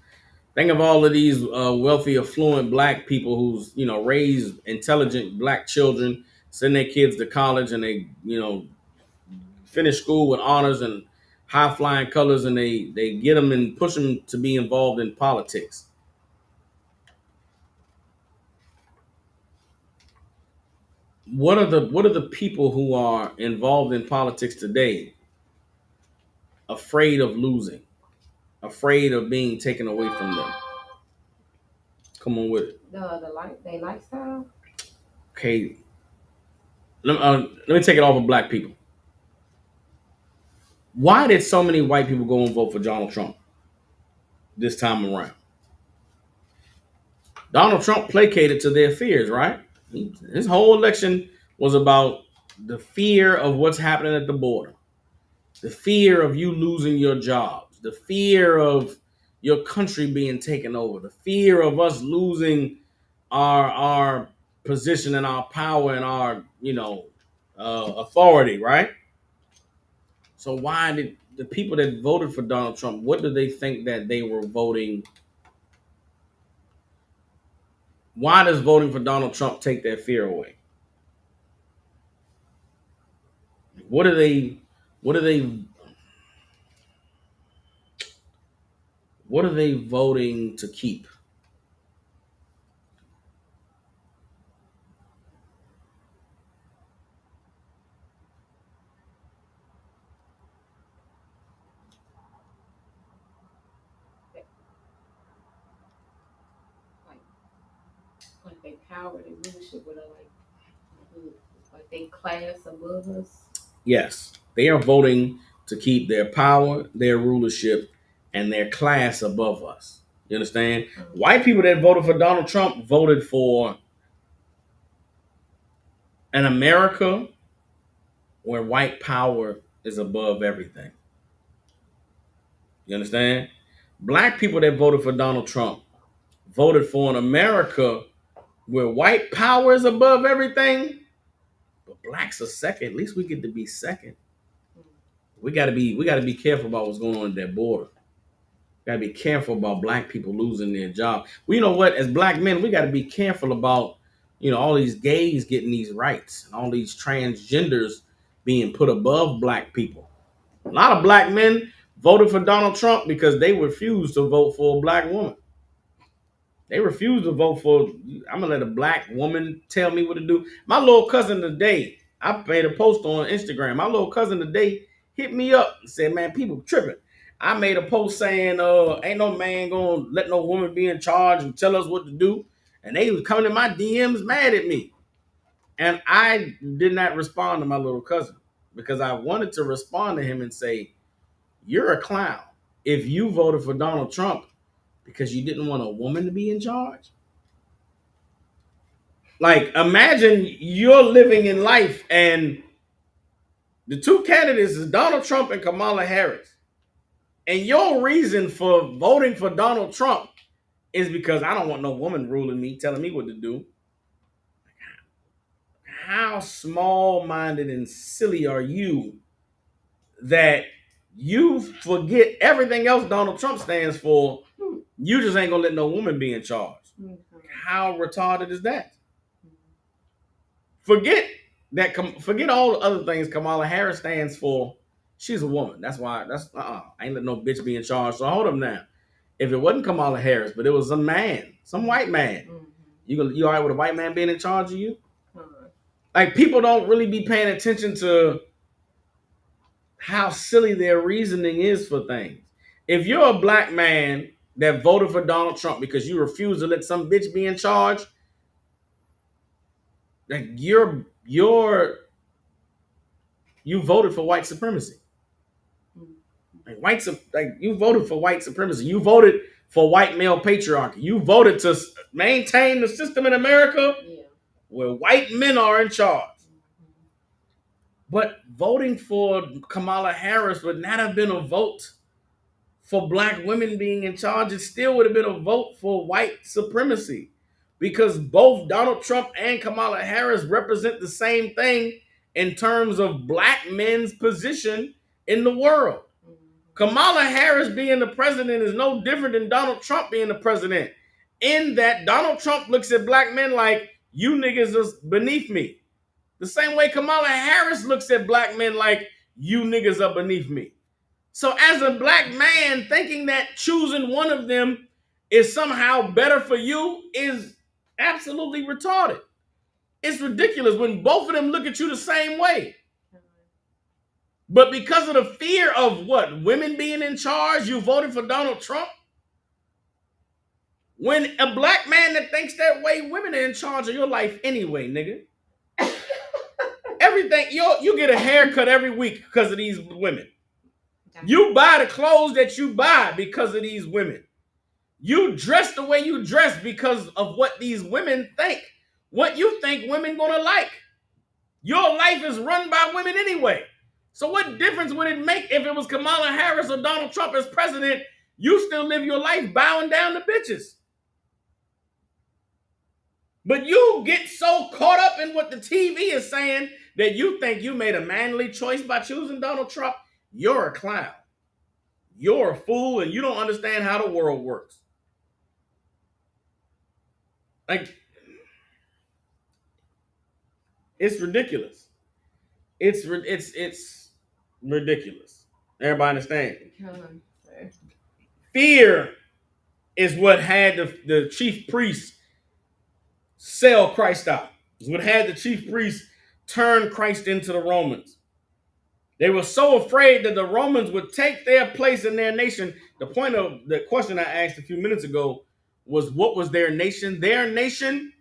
Think of all of these wealthy, affluent black people who's raised intelligent black children, send their kids to college, and they finish school with honors and high flying colors, and they get them and push them to be involved in politics. What are the people who are involved in politics today afraid of losing, afraid of being taken away from them? Come on with it. They lifestyle. Okay, let me take it off of black people. Why did so many white people go and vote for Donald Trump this time around? Donald Trump placated to their fears, right? His whole election was about the fear of what's happening at the border, the fear of you losing your jobs, the fear of your country being taken over, the fear of us losing our position and our power and our authority, right? So why did the people that voted for Donald Trump, what do they think that they were voting? Why does voting for Donald Trump take their fear away? What are they? What are they? What are they voting to keep? Like, like they power, they leadership, with like they class above us. Yes, they are voting to keep their power, their rulership, and their class above us. You understand? White people that voted for Donald Trump voted for an America where white power is above everything. You understand? Black people that voted for Donald Trump voted for an America where white power is above everything, but blacks are second. At least we get to be second. We gotta be careful about what's going on at that border. Gotta be careful about black people losing their job. Well, you know what? As black men, we gotta be careful about all these gays getting these rights and all these transgenders being put above black people. A lot of black men voted for Donald Trump because they refused to vote for a black woman. They refuse to vote for. I'm gonna let a black woman tell me what to do. My little cousin today, I made a post on Instagram. My little cousin today hit me up and said, "Man, people tripping." I made a post saying, "Ain't no man gonna let no woman be in charge and tell us what to do." And they was coming in my DMs mad at me, and I did not respond to my little cousin because I wanted to respond to him and say, "You're a clown. If you voted for Donald Trump because you didn't want a woman to be in charge." Like, imagine you're living in life and the two candidates is Donald Trump and Kamala Harris. And your reason for voting for Donald Trump is because I don't want no woman ruling me, telling me what to do. How small minded and silly are you that you forget everything else Donald Trump stands for? You just ain't gonna let no woman be in charge. How retarded is that? Forget forget all the other things Kamala Harris stands for. She's a woman. That's why. I ain't let no bitch be in charge. So hold up now. If it wasn't Kamala Harris, but it was a man, some white man, you all right with a white man being in charge of you? Like, people don't really be paying attention to how silly their reasoning is for things. If you're a black man that voted for Donald Trump because you refuse to let some bitch be in charge, like you voted for white supremacy. Like you voted for white supremacy. You voted for white male patriarchy. You voted to maintain the system in America where white men are in charge. But voting for Kamala Harris would not have been a vote for black women being in charge. It still would have been a vote for white supremacy because both Donald Trump and Kamala Harris represent the same thing in terms of black men's position in the world. Kamala Harris being the president is no different than Donald Trump being the president, in that Donald Trump looks at black men like, you niggas is beneath me. The same way Kamala Harris looks at black men like, you niggas are beneath me. So as a black man, thinking that choosing one of them is somehow better for you is absolutely retarded. It's ridiculous when both of them look at you the same way. But because of the fear of what? Women being in charge, you voted for Donald Trump? When a black man that thinks that way, women are in charge of your life anyway, nigga. Everything, you get a haircut every week because of these women. You buy the clothes that you buy because of these women. You dress the way you dress because of what these women think. What you think women gonna like. Your life is run by women anyway. So what difference would it make if it was Kamala Harris or Donald Trump as president? You still live your life bowing down to bitches. But you get so caught up in what the TV is saying that you think you made a manly choice by choosing Donald Trump. You're a clown. You're a fool and you don't understand how the world works. Like, it's ridiculous. It's ridiculous. Everybody understand? Fear is what had the chief priests sell Christ out. Is what had the chief priests turn Christ into the Romans. They were so afraid that the Romans would take their place in their nation. The point of the question I asked a few minutes ago was, what was their nation? Their nation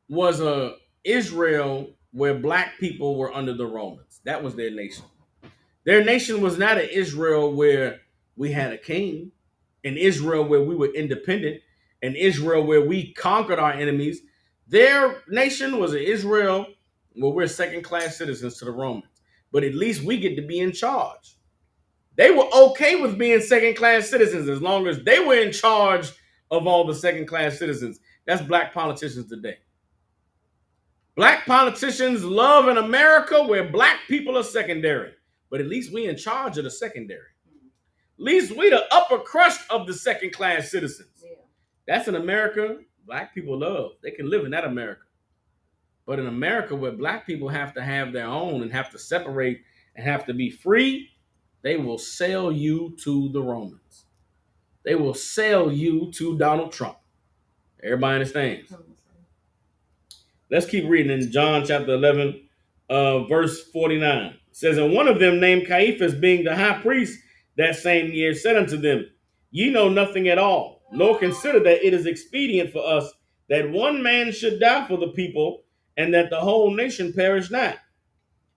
was a Israel where black people were under the Romans. That was their nation. Their nation was not an Israel where we had a king, an Israel where we were independent, an Israel where we conquered our enemies. Their nation was an Israel where we're second-class citizens to the Romans. But at least we get to be in charge. They were okay with being second-class citizens as long as they were in charge of all the second-class citizens. That's black politicians today. Black politicians love an America where black people are secondary. But at least we in charge of the secondary. At least we the upper crust of the second-class citizens. Yeah. That's an America black people love. They can live in that America. But in America where black people have to have their own and have to separate and have to be free, they will sell you to the Romans. They will sell you to Donald Trump. Everybody understands? Let's keep reading in John chapter 11, verse 49. It says, and one of them named Caiaphas, being the high priest that same year, said unto them, ye know nothing at all, nor consider that it is expedient for us that one man should die for the people, and that the whole nation perish not.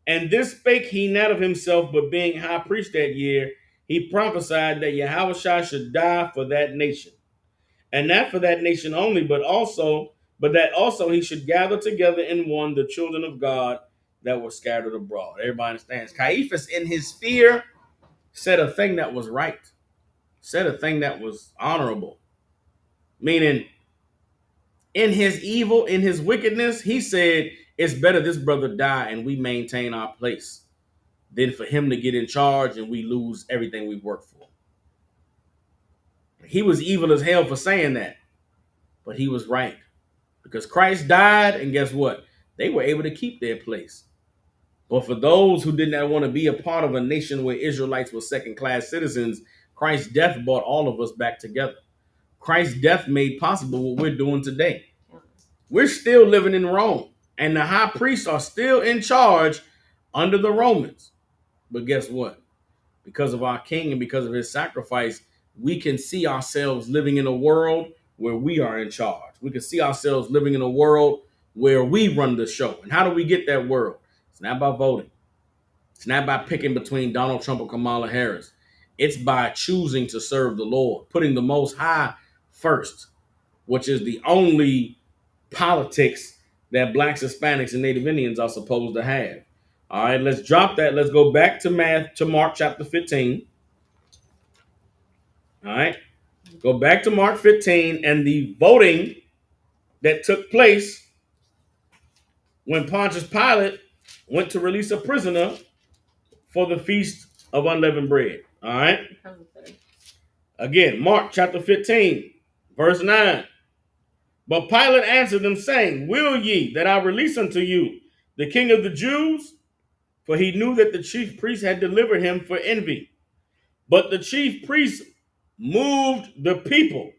And this spake he not of himself, but being high priest that year, he prophesied that Yahushua should die for that nation. And not for that nation only, but that also he should gather together in one the children of God that were scattered abroad. Everybody understands. Caiaphas, in his fear, said a thing that was right, said a thing that was honorable. Meaning, in his evil, in his wickedness, he said, it's better this brother die and we maintain our place than for him to get in charge and we lose everything we've worked for. He was evil as hell for saying that, but he was right. Because Christ died, and guess what? They were able to keep their place. But for those who did not want to be a part of a nation where Israelites were second-class citizens, Christ's death brought all of us back together. Christ's death made possible what we're doing today. We're still living in Rome, and the high priests are still in charge under the Romans. But guess what? Because of our king and because of his sacrifice, we can see ourselves living in a world where we are in charge. We can see ourselves living in a world where we run the show. And how do we get that world? It's not by voting. It's not by picking between Donald Trump or Kamala Harris. It's by choosing to serve the Lord, putting the Most High first, which is the only politics that blacks, Hispanics, and Native Indians are supposed to have. All right, let's drop that. Let's go back to Mark chapter 15. All right, go back to Mark 15 and the voting that took place when Pontius Pilate went to release a prisoner for the feast of unleavened bread. All right. Again, Mark chapter 15, verse 9. But Pilate answered them, saying, will ye that I release unto you the king of the Jews? For he knew that the chief priests had delivered him for envy. But the chief priests moved the people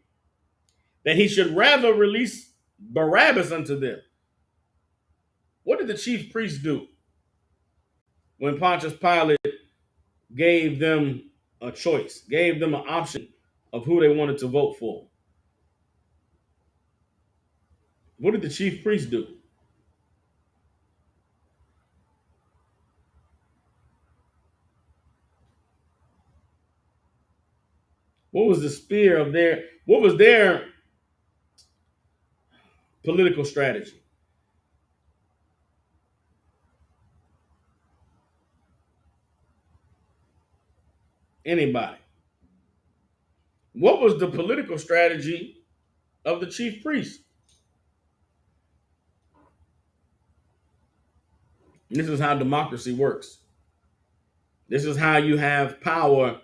that he should rather release Barabbas unto them. What did the chief priests do when Pontius Pilate gave them a choice, gave them an option of who they wanted to vote for? What did the chief priests do? What was the spear of their? What was their political strategy? Anybody? What was the political strategy of the chief priest? This is how democracy works. This is how you have power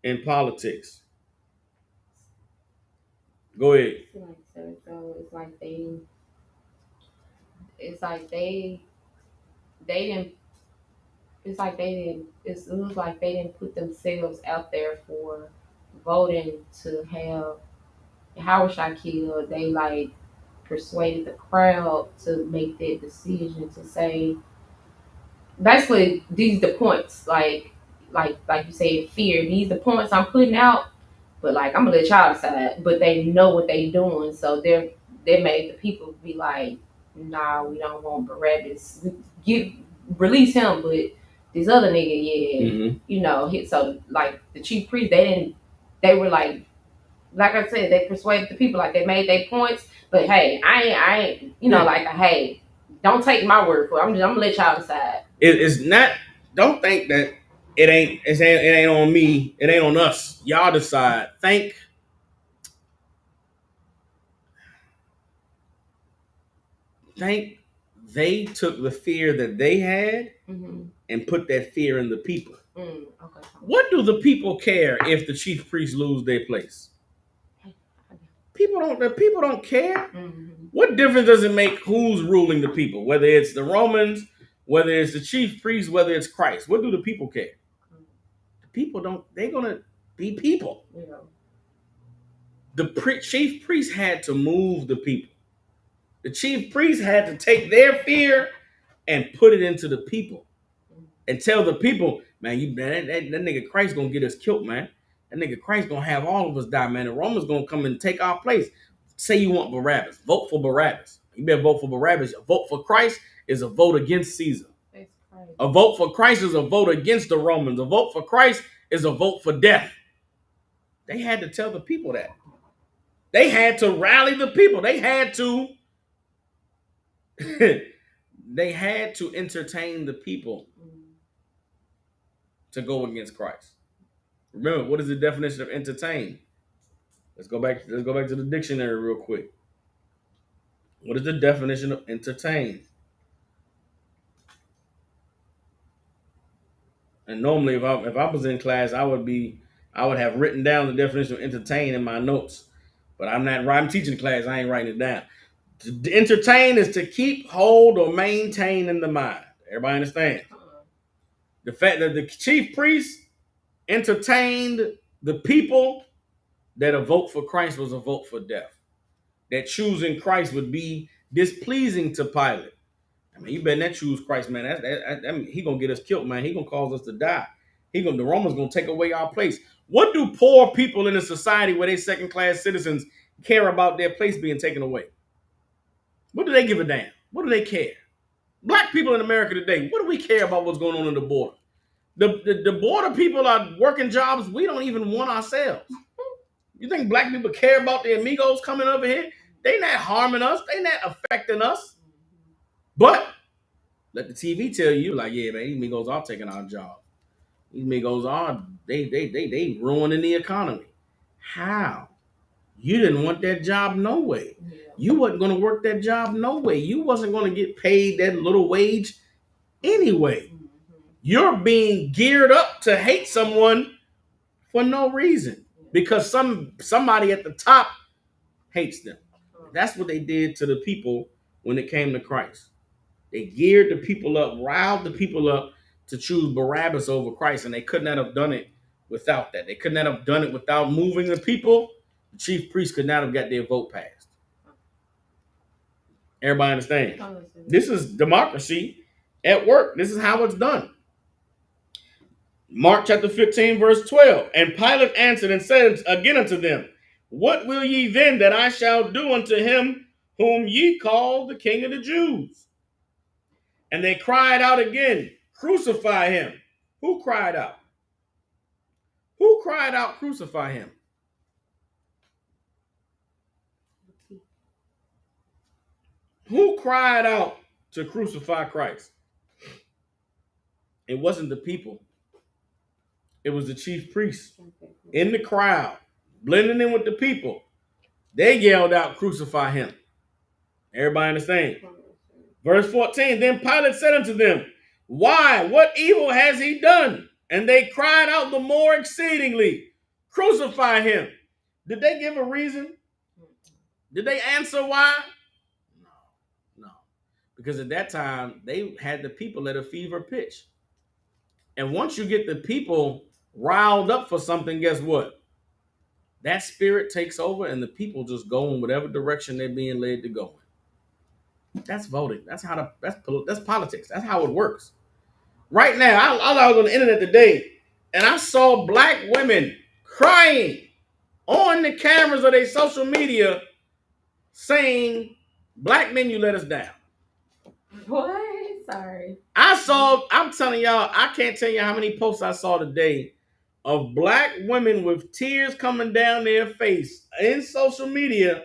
in politics. Go ahead. So it's like they didn't it's like they didn't it looks like they didn't put themselves out there for voting to have Howard shot killed. They like persuaded the crowd to make that decision to say basically these the points like you said fear these the points I'm putting out, but like I'm gonna let y'all decide, but they know what they doing, so they made the people be like, nah, we don't want Barabbas, give release him, but this other nigga, yeah, hit. So like the chief priest, they were like I said, they persuaded the people, like they made their points, but hey, I ain't like hey, don't take my word for it. I'm gonna let y'all decide. It's not. Don't think that it ain't on me. It ain't on us. Y'all decide. Think they took the fear that they had and put that fear in the people. Okay. What do the people care if the chief priests lose their place? The people don't care. What difference does it make who's ruling the people? Whether it's the Romans, whether it's the chief priest, whether it's Christ. What do the people care? The people don't. They're gonna be people. The chief priest had to move the people. The chief priest had to take their fear and put it into the people and tell the people, man, that nigga Christ gonna get us killed, man. That nigga Christ gonna have all of us die, man. The Romans gonna come and take our place. Say you want Barabbas, vote for Barabbas. You better vote for Barabbas. A vote for Christ is a vote against Caesar. A vote for Christ is a vote against the Romans. A vote for Christ is a vote for death. They had to tell the people that. They had to rally the people. They had to they had to entertain the people to go against Christ. Remember, what is the definition of entertain? Let's go back to the dictionary real quick. What is the definition of entertain? And normally if I was in class, I would have written down the definition of entertain in my notes. But I'm teaching class, I ain't writing it down. To entertain is to keep, hold, or maintain in the mind. Everybody understand? The fact that the chief priest entertained the people that a vote for Christ was a vote for death. That choosing Christ would be displeasing to Pilate. I mean, you better not choose Christ, man. He gonna get us killed, man. He gonna cause us to die. The Romans gonna take away our place. What do poor people in a society where they second class citizens care about their place being taken away? What do they give a damn? What do they care? Black people in America today, what do we care about what's going on in the border? The border people are working jobs we don't even want ourselves. You think black people care about the amigos coming over here? They not harming us. They not affecting us. But let the TV tell you, like, yeah, man, these amigos are taking our job. These amigos are they ruining the economy. How? You didn't want that job no way. Yeah. You wasn't going to work that job no way. You wasn't going to get paid that little wage anyway. You're being geared up to hate someone for no reason because somebody at the top hates them. That's what they did to the people when it came to Christ. They geared the people up, riled the people up to choose Barabbas over Christ, and they could not have done it without that. They could not have done it without moving the people. The chief priest could not have got their vote passed. Everybody understand? This is democracy at work. This is how it's done. Mark chapter 15, verse 12. And Pilate answered and said again unto them, what will ye then that I shall do unto him whom ye call the King of the Jews? And they cried out again, crucify him. Who cried out? Who cried out, crucify him? Who cried out to crucify Christ? It wasn't the people. It was the chief priests in the crowd, blending in with the people. They yelled out, "Crucify him." Everybody understand? Verse 14, then Pilate said unto them, why? What evil has he done? And they cried out the more exceedingly, crucify him. Did they give a reason? Did they answer why? No, no. Because at that time, they had the people at a fever pitch. And once you get the people riled up for something, guess what? That spirit takes over and the people just go in whatever direction they're being led to go in. That's voting. That's politics. That's how it works. Right now, I was on the internet today and I saw black women crying on the cameras of their social media saying, "Black men, you let us down." What? Sorry. I'm telling y'all, I can't tell you how many posts I saw today of black women with tears coming down their face in social media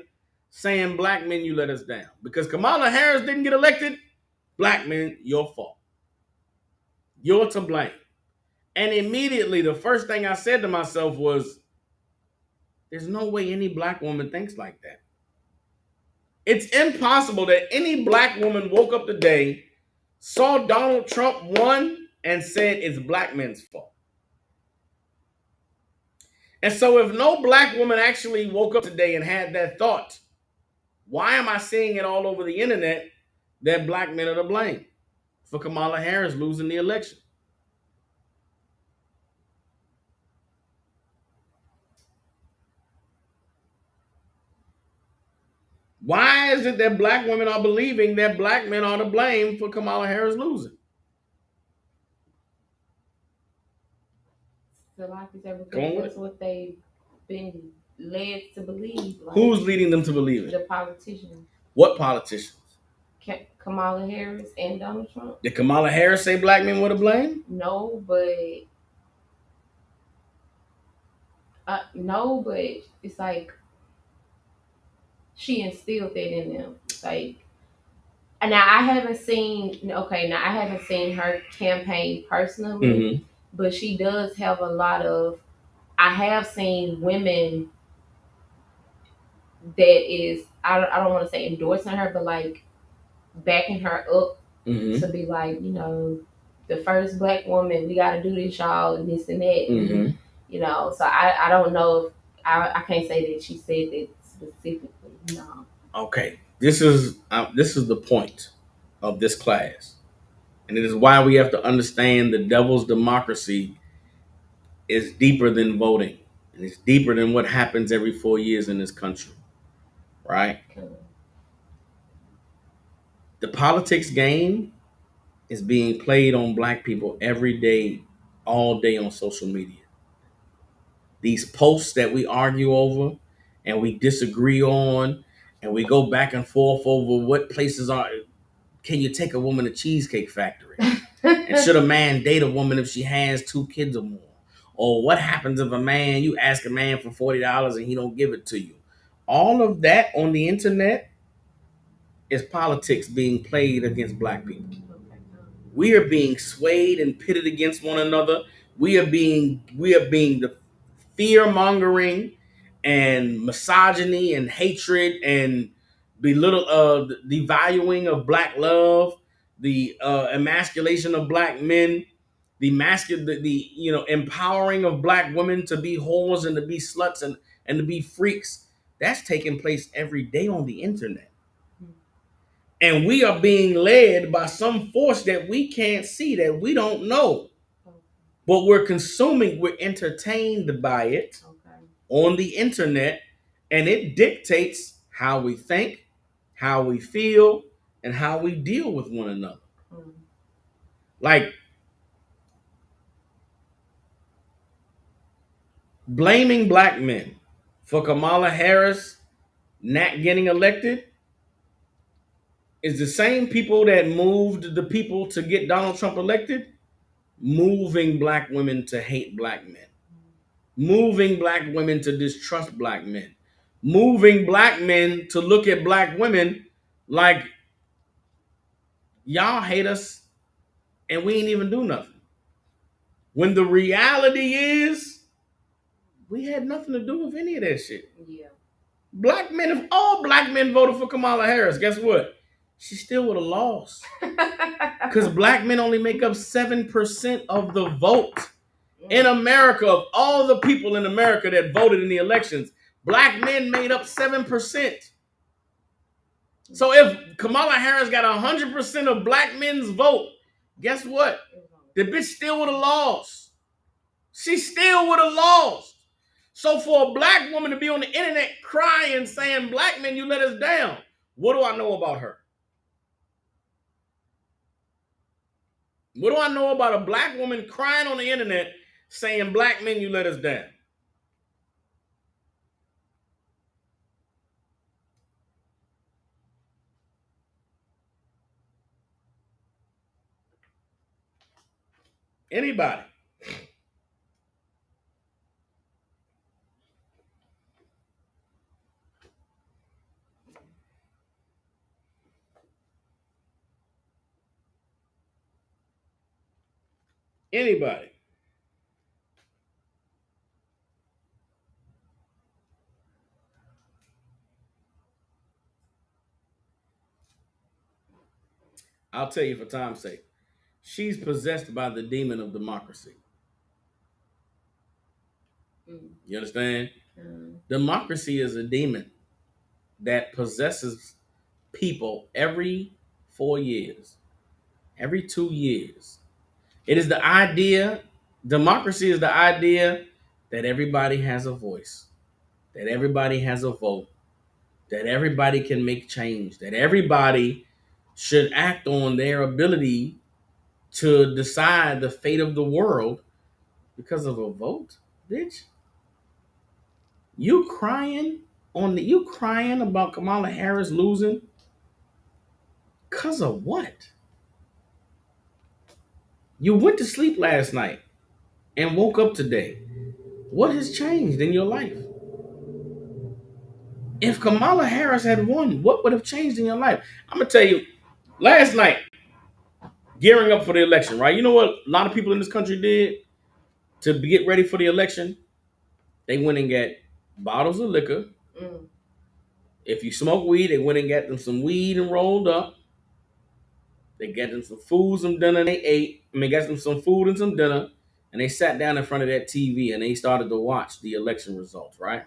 saying, "Black men, you let us down." Because Kamala Harris didn't get elected, black men, your fault. You're to blame. And immediately, the first thing I said to myself was, there's no way any black woman thinks like that. It's impossible that any black woman woke up today, saw Donald Trump won, and said it's black men's fault. And so if no black woman actually woke up today and had that thought, why am I seeing it all over the internet that black men are to blame for Kamala Harris losing the election? Why is it that black women are believing that black men are to blame for Kamala Harris losing? So like you said, because that's what they've been led to believe. Like, who's leading them to believe it? The politicians. What politicians? Kamala Harris and Donald Trump. Did Kamala Harris say black men were to blame? No, but it's like she instilled that in them. It's like, now I haven't seen her campaign personally, Mm-hmm. but she does have a lot of. I have seen women that is, I don't want to say endorsing her, but like backing her up Mm-hmm. to be like, the first black woman, we got to do this, y'all, and this and that. Mm-hmm. So I don't know if I can't say that she said that specifically. No. Okay, this is the point of this class, and it is why we have to understand the devil's democracy is deeper than voting, and it's deeper than what happens every 4 years in this country, right? Okay. The politics game is being played on black people every day, all day on social media. These posts that we argue over and we disagree on and we go back and forth over what places are. Can you take a woman to Cheesecake Factory? And should a man date a woman if she has 2 kids or more? Or what happens if you ask a man for $40 and he don't give it to you? All of that on the internet is politics being played against black people. We are being swayed and pitted against one another. We are being the fear mongering and misogyny and hatred and devaluing of black love, the emasculation of black men, the empowering of black women to be whores and to be sluts and to be freaks. That's taking place every day on the internet. And we are being led by some force that we can't see, that we don't know. But we're entertained by it on the internet, and it dictates how we think, how we feel, and how we deal with one another. Like, blaming black men for Kamala Harris not getting elected is the same people that moved the people to get Donald Trump elected, moving black women to hate black men, moving black women to distrust black men, moving black men to look at black women like Y'all hate us and we ain't even do nothing. When the reality is, we had nothing to do with any of that shit. Yeah. Black men, if all black men voted for Kamala Harris, guess what? She still would have lost. Because black men only make up 7% of the vote. In America, of all the people in America that voted in the elections, black men made up 7%. So if Kamala Harris got 100% of black men's vote, guess what? The bitch still would have lost. She still would have lost. So for a black woman to be on the internet crying, saying, black men, you let us down, what do I know about her? What do I know about a black woman crying on the internet saying, black men, you let us down? Anybody. Anybody. I'll tell you for time's sake. She's possessed by the demon of democracy. You understand? Democracy is a demon that possesses people every 4 years, every 2 years. It is the idea, democracy is the idea that everybody has a voice, that everybody has a vote, that everybody can make change, that everybody should act on their ability to decide the fate of the world because of a vote, bitch. You crying about Kamala Harris losing because of what? You went to sleep last night and woke up today. What has changed in your life? If Kamala Harris had won, what would have changed in your life? I'm gonna tell you, last night, gearing up for the election, right? You know what a lot of people in this country did to get ready for the election? They went and got bottles of liquor. If you smoke weed, they went and got them some weed and rolled up. They got them some food, some dinner, and they ate. Got them some food and some dinner, and they sat down in front of that TV and they started to watch the election results, right?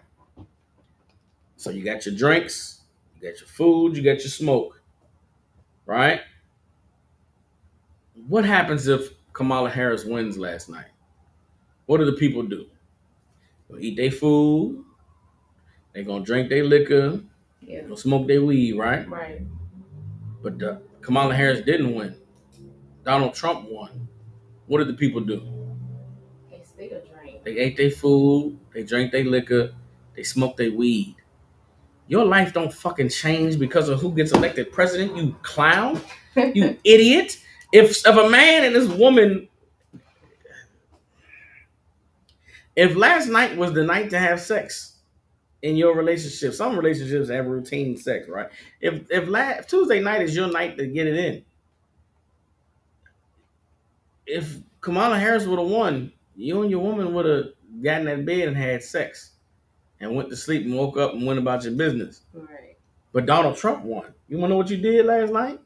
So you got your drinks, you got your food, you got your smoke, right? What happens if Kamala Harris wins last night? What do the people do? They'll eat their food, they're gonna drink their liquor, they're gonna smoke their weed, right? Right. But Kamala Harris didn't win. Donald Trump won. What did the people do? They still drink. They ate their food, they drank their liquor, they smoked their weed. Your life don't fucking change because of who gets elected president, you clown, you idiot. If a man and this woman, if last night was the night to have sex in your relationship, some relationships have routine sex, right? If Tuesday night is your night to get it in, if Kamala Harris would have won, you and your woman would have gotten in that bed and had sex and went to sleep and woke up and went about your business. Right. But Donald Trump won. You want to know what you did last night?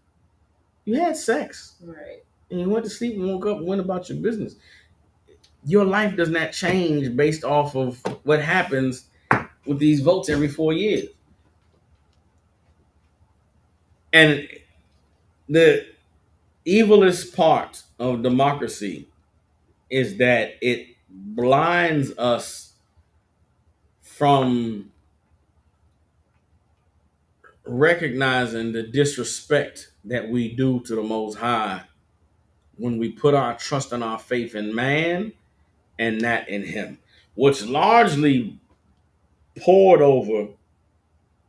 You had sex. Right. And you went to sleep and woke up and went about your business. Your life does not change based off of what happens with these votes every 4 years. And the evilest part of democracy is that it blinds us from recognizing the disrespect that we do to the Most High when we put our trust and our faith in man and not in him, which largely poured over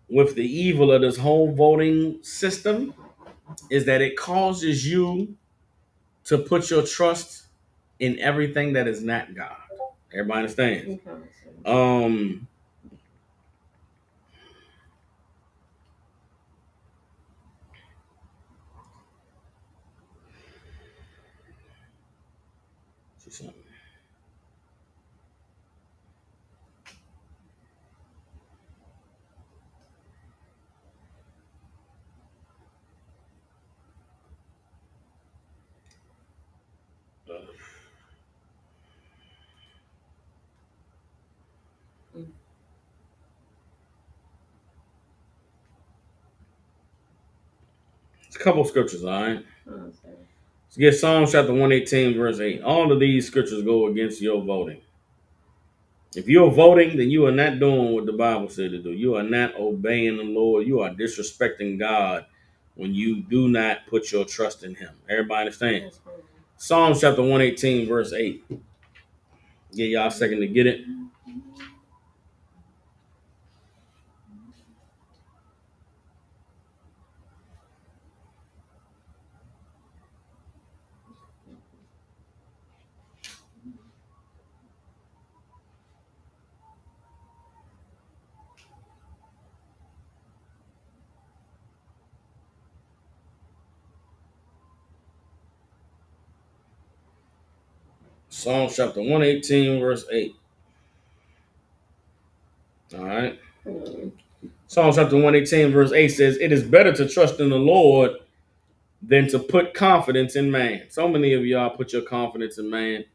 with the evil of this whole voting system is that it causes you to put your trust in everything that is not God. Everybody understands? a couple of scriptures, all right? Oh, sir. Let's get Psalms chapter 118, verse 8. All of these scriptures go against your voting. If you're voting, then you are not doing what the Bible said to do. You are not obeying the Lord. You are disrespecting God when you do not put your trust in Him. Everybody understands? Yes, ma'am. Psalms chapter 118, verse 8. Give y'all a second to get it. Psalms chapter 118, verse 8. All right. Mm. Psalms chapter 118, verse 8 says, "It is better to trust in the Lord than to put confidence in man." So many of y'all put your confidence in man.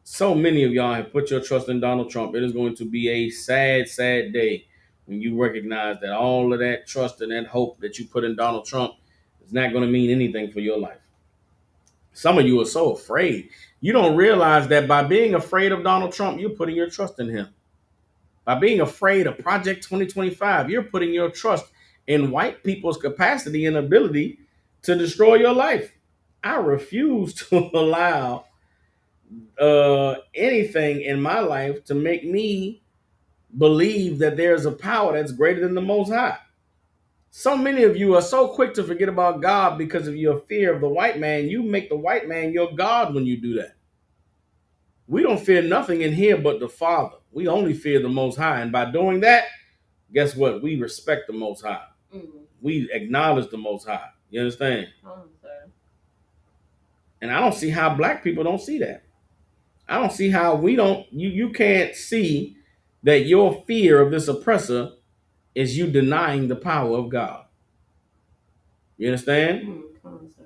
So many of y'all have put your trust in Donald Trump. It is going to be a sad, sad day when you recognize that all of that trust and that hope that you put in Donald Trump is not going to mean anything for your life. Some of you are so afraid. You don't realize that by being afraid of Donald Trump, you're putting your trust in him. By being afraid of Project 2025, you're putting your trust in white people's capacity and ability to destroy your life. I refuse to allow anything in my life to make me believe that there's a power that's greater than the Most High. So many of you are so quick to forget about God because of your fear of the white man. You make the white man your God when you do that. We don't fear nothing in here but the Father. We only fear the Most High. And by doing that, guess what? We respect the Most High. Mm. We acknowledge the Most High. You understand? Oh, sir. And I don't see how black people don't see that. I don't see how we don't. You can't see that your fear of this oppressor is you denying the power of God. You understand? Mm. Come on, sir.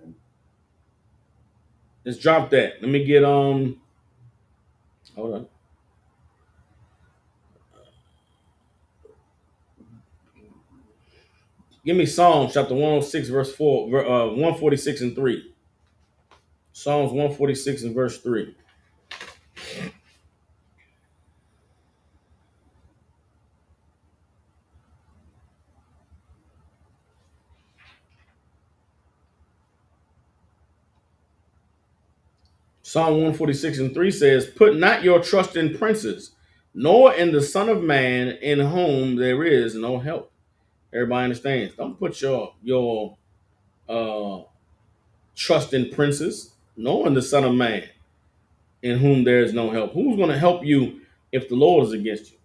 Let's drop that. Let me get Hold on. Give me Psalms chapter 106 verse 4, 146 and 3. Psalms 146 and verse 3. Psalm 146 and 3 says, "Put not your trust in princes, nor in the Son of Man, in whom there is no help." Everybody understands. Don't put your uh, trust in princes, nor in the Son of Man, in whom there is no help. Who's going to help you if the Lord is against you?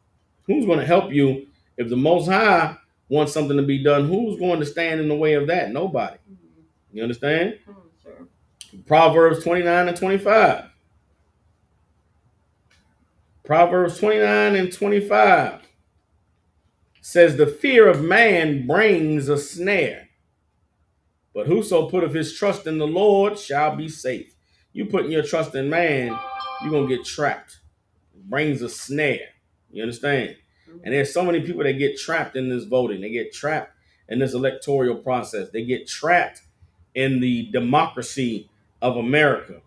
Who's going to help you if the Most High wants something to be done? Who's going to stand in the way of that? Nobody. Mm. You understand? Come on, sir. Proverbs 29 and 25. Proverbs 29 and 25 says, "The fear of man brings a snare, but whoso putteth his trust in the Lord shall be safe." You putting your trust in man, you're going to get trapped. It brings a snare. You understand? And there's so many people that get trapped in this voting. They get trapped in this electoral process. They get trapped in the democracy of America.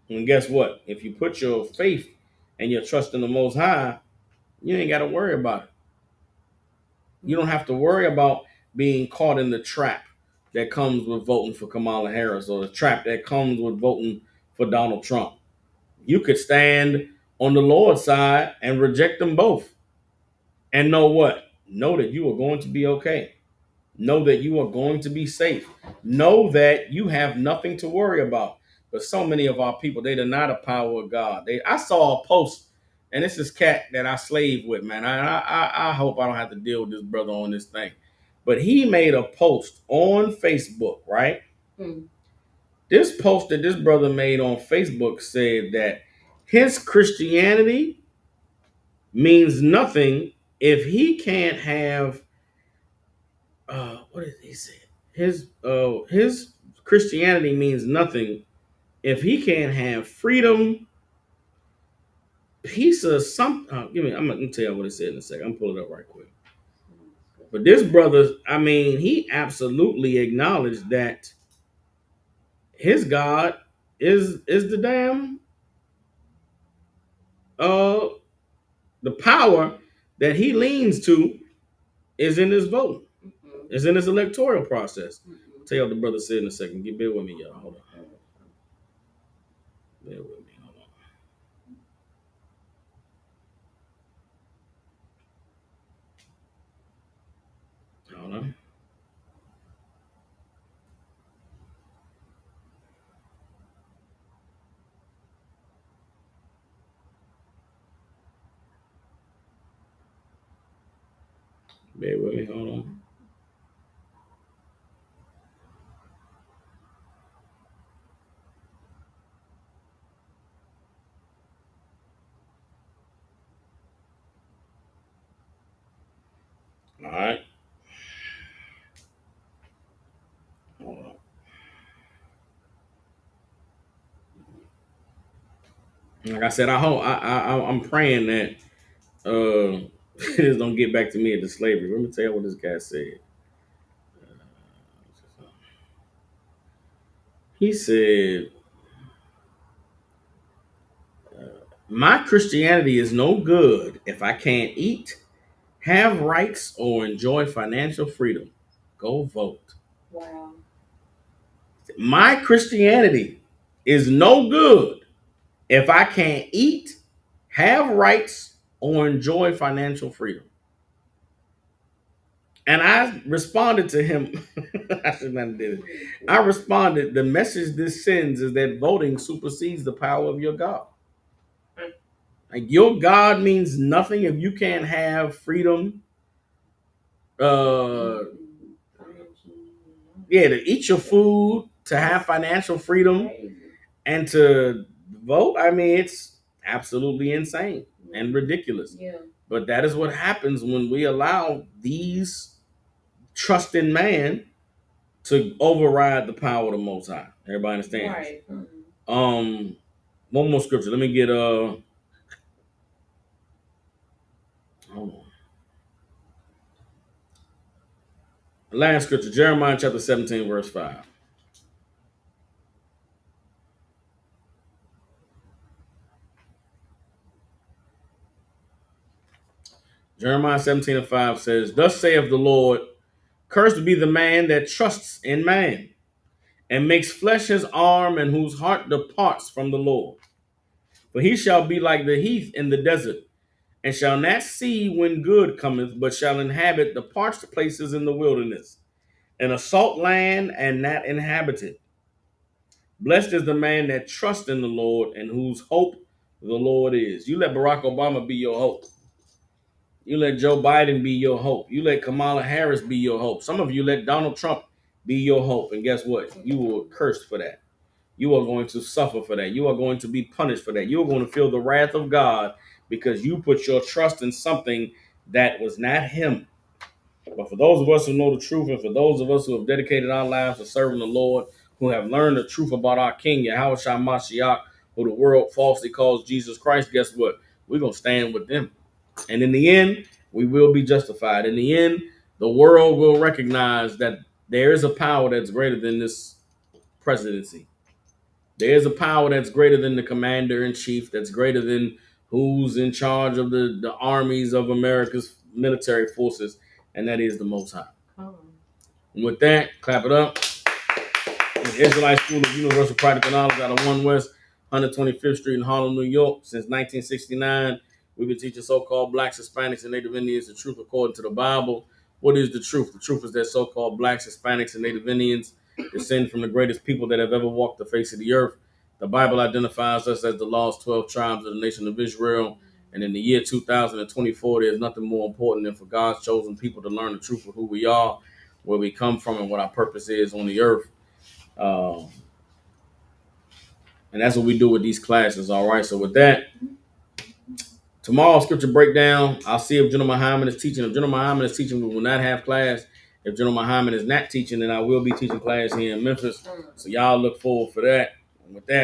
And guess what? If you put your faith and your trust in the Most High, you ain't got to worry about it. You don't have to worry about being caught in the trap that comes with voting for Kamala Harris or the trap that comes with voting for Donald Trump. You could stand on the Lord's side and reject them both. And know what? Know that you are going to be okay. Know that you are going to be safe. Know that you have nothing to worry about. But so many of our people, they deny the power of God. I saw a post, and this is cat that I slave with, man. I hope I don't have to deal with this brother on this thing. But he made a post on Facebook, right? Mm. This post that this brother made on Facebook said that his Christianity means nothing if he can't have what did he say? His Christianity means nothing if he can't have freedom, peace, or something. Give me. I'm gonna tell you what it said in a second. I'm pulling it up right quick. But this brother, I mean, he absolutely acknowledged that his God is the damn uh the power that he leans to is in his vote, is in his electoral process. Tell you what the brother said in a second. Get bear with me, y'all. Hold on. Bear with me. Hold on. Bear with me. Hold on. All right. Hold on. Like I said, I hope I'm praying that this don't get back to me at the slavery. Let me tell you what this guy said. He said, "My Christianity is no good if I can't eat, have rights, or enjoy financial freedom. Go vote." Wow. My Christianity is no good if I can't eat, have rights, or enjoy financial freedom. And I responded to him. I should not have did it. I responded, the message this sends is that voting supersedes the power of your God. Like your God means nothing if you can't have freedom. Uh, yeah, to eat your food, to have financial freedom, and to vote. I mean, it's absolutely insane and ridiculous. Yeah. But that is what happens when we allow these trust in man to override the power of the Most High. Everybody understands? Right. One more scripture. Let me get hold on. Last scripture, Jeremiah chapter 17, verse 5. Jeremiah 17 and 5 says, "Thus saith the Lord, cursed be the man that trusts in man, and makes flesh his arm, and whose heart departs from the Lord. For he shall be like the heath in the desert, and shall not see when good cometh, but shall inhabit the parched places in the wilderness, in a salt land and not inhabited. Blessed is the man that trusts in the Lord, and whose hope the Lord is." You let Barack Obama be your hope. You let Joe Biden be your hope. You let Kamala Harris be your hope. Some of you let Donald Trump be your hope. And guess what? You were cursed for that. You are going to suffer for that. You are going to be punished for that. You are going to feel the wrath of God because you put your trust in something that was not him. But for those of us who know the truth, and for those of us who have dedicated our lives to serving the Lord, who have learned the truth about our King, Yahweh Shai Mashiach, who the world falsely calls Jesus Christ, guess what? We're going to stand with them. And in the end, we will be justified. In the end, the world will recognize that there is a power that's greater than this presidency. There is a power that's greater than the commander in chief, that's greater than who's in charge of the armies of America's military forces, and that is the Most High. Oh. And with that, clap it up. The Israelite School of Universal Practical Knowledge out of 1 West 125th Street in Harlem, New York. Since 1969, we've been teaching so-called blacks, Hispanics, and Native Indians the truth according to the Bible. What is the truth? The truth is that so-called blacks, Hispanics, and Native Indians descend from the greatest people that have ever walked the face of the earth. The Bible identifies us as the lost 12 tribes of the nation of Israel. And in the year 2024, there's nothing more important than for God's chosen people to learn the truth of who we are, where we come from, and what our purpose is on the earth. And that's what we do with these classes. All right. So with that, tomorrow's scripture breakdown, I'll see if General Muhammad is teaching. If General Muhammad is teaching, we will not have class. If General Muhammad is not teaching, then I will be teaching class here in Memphis. So y'all look forward for that. And with that.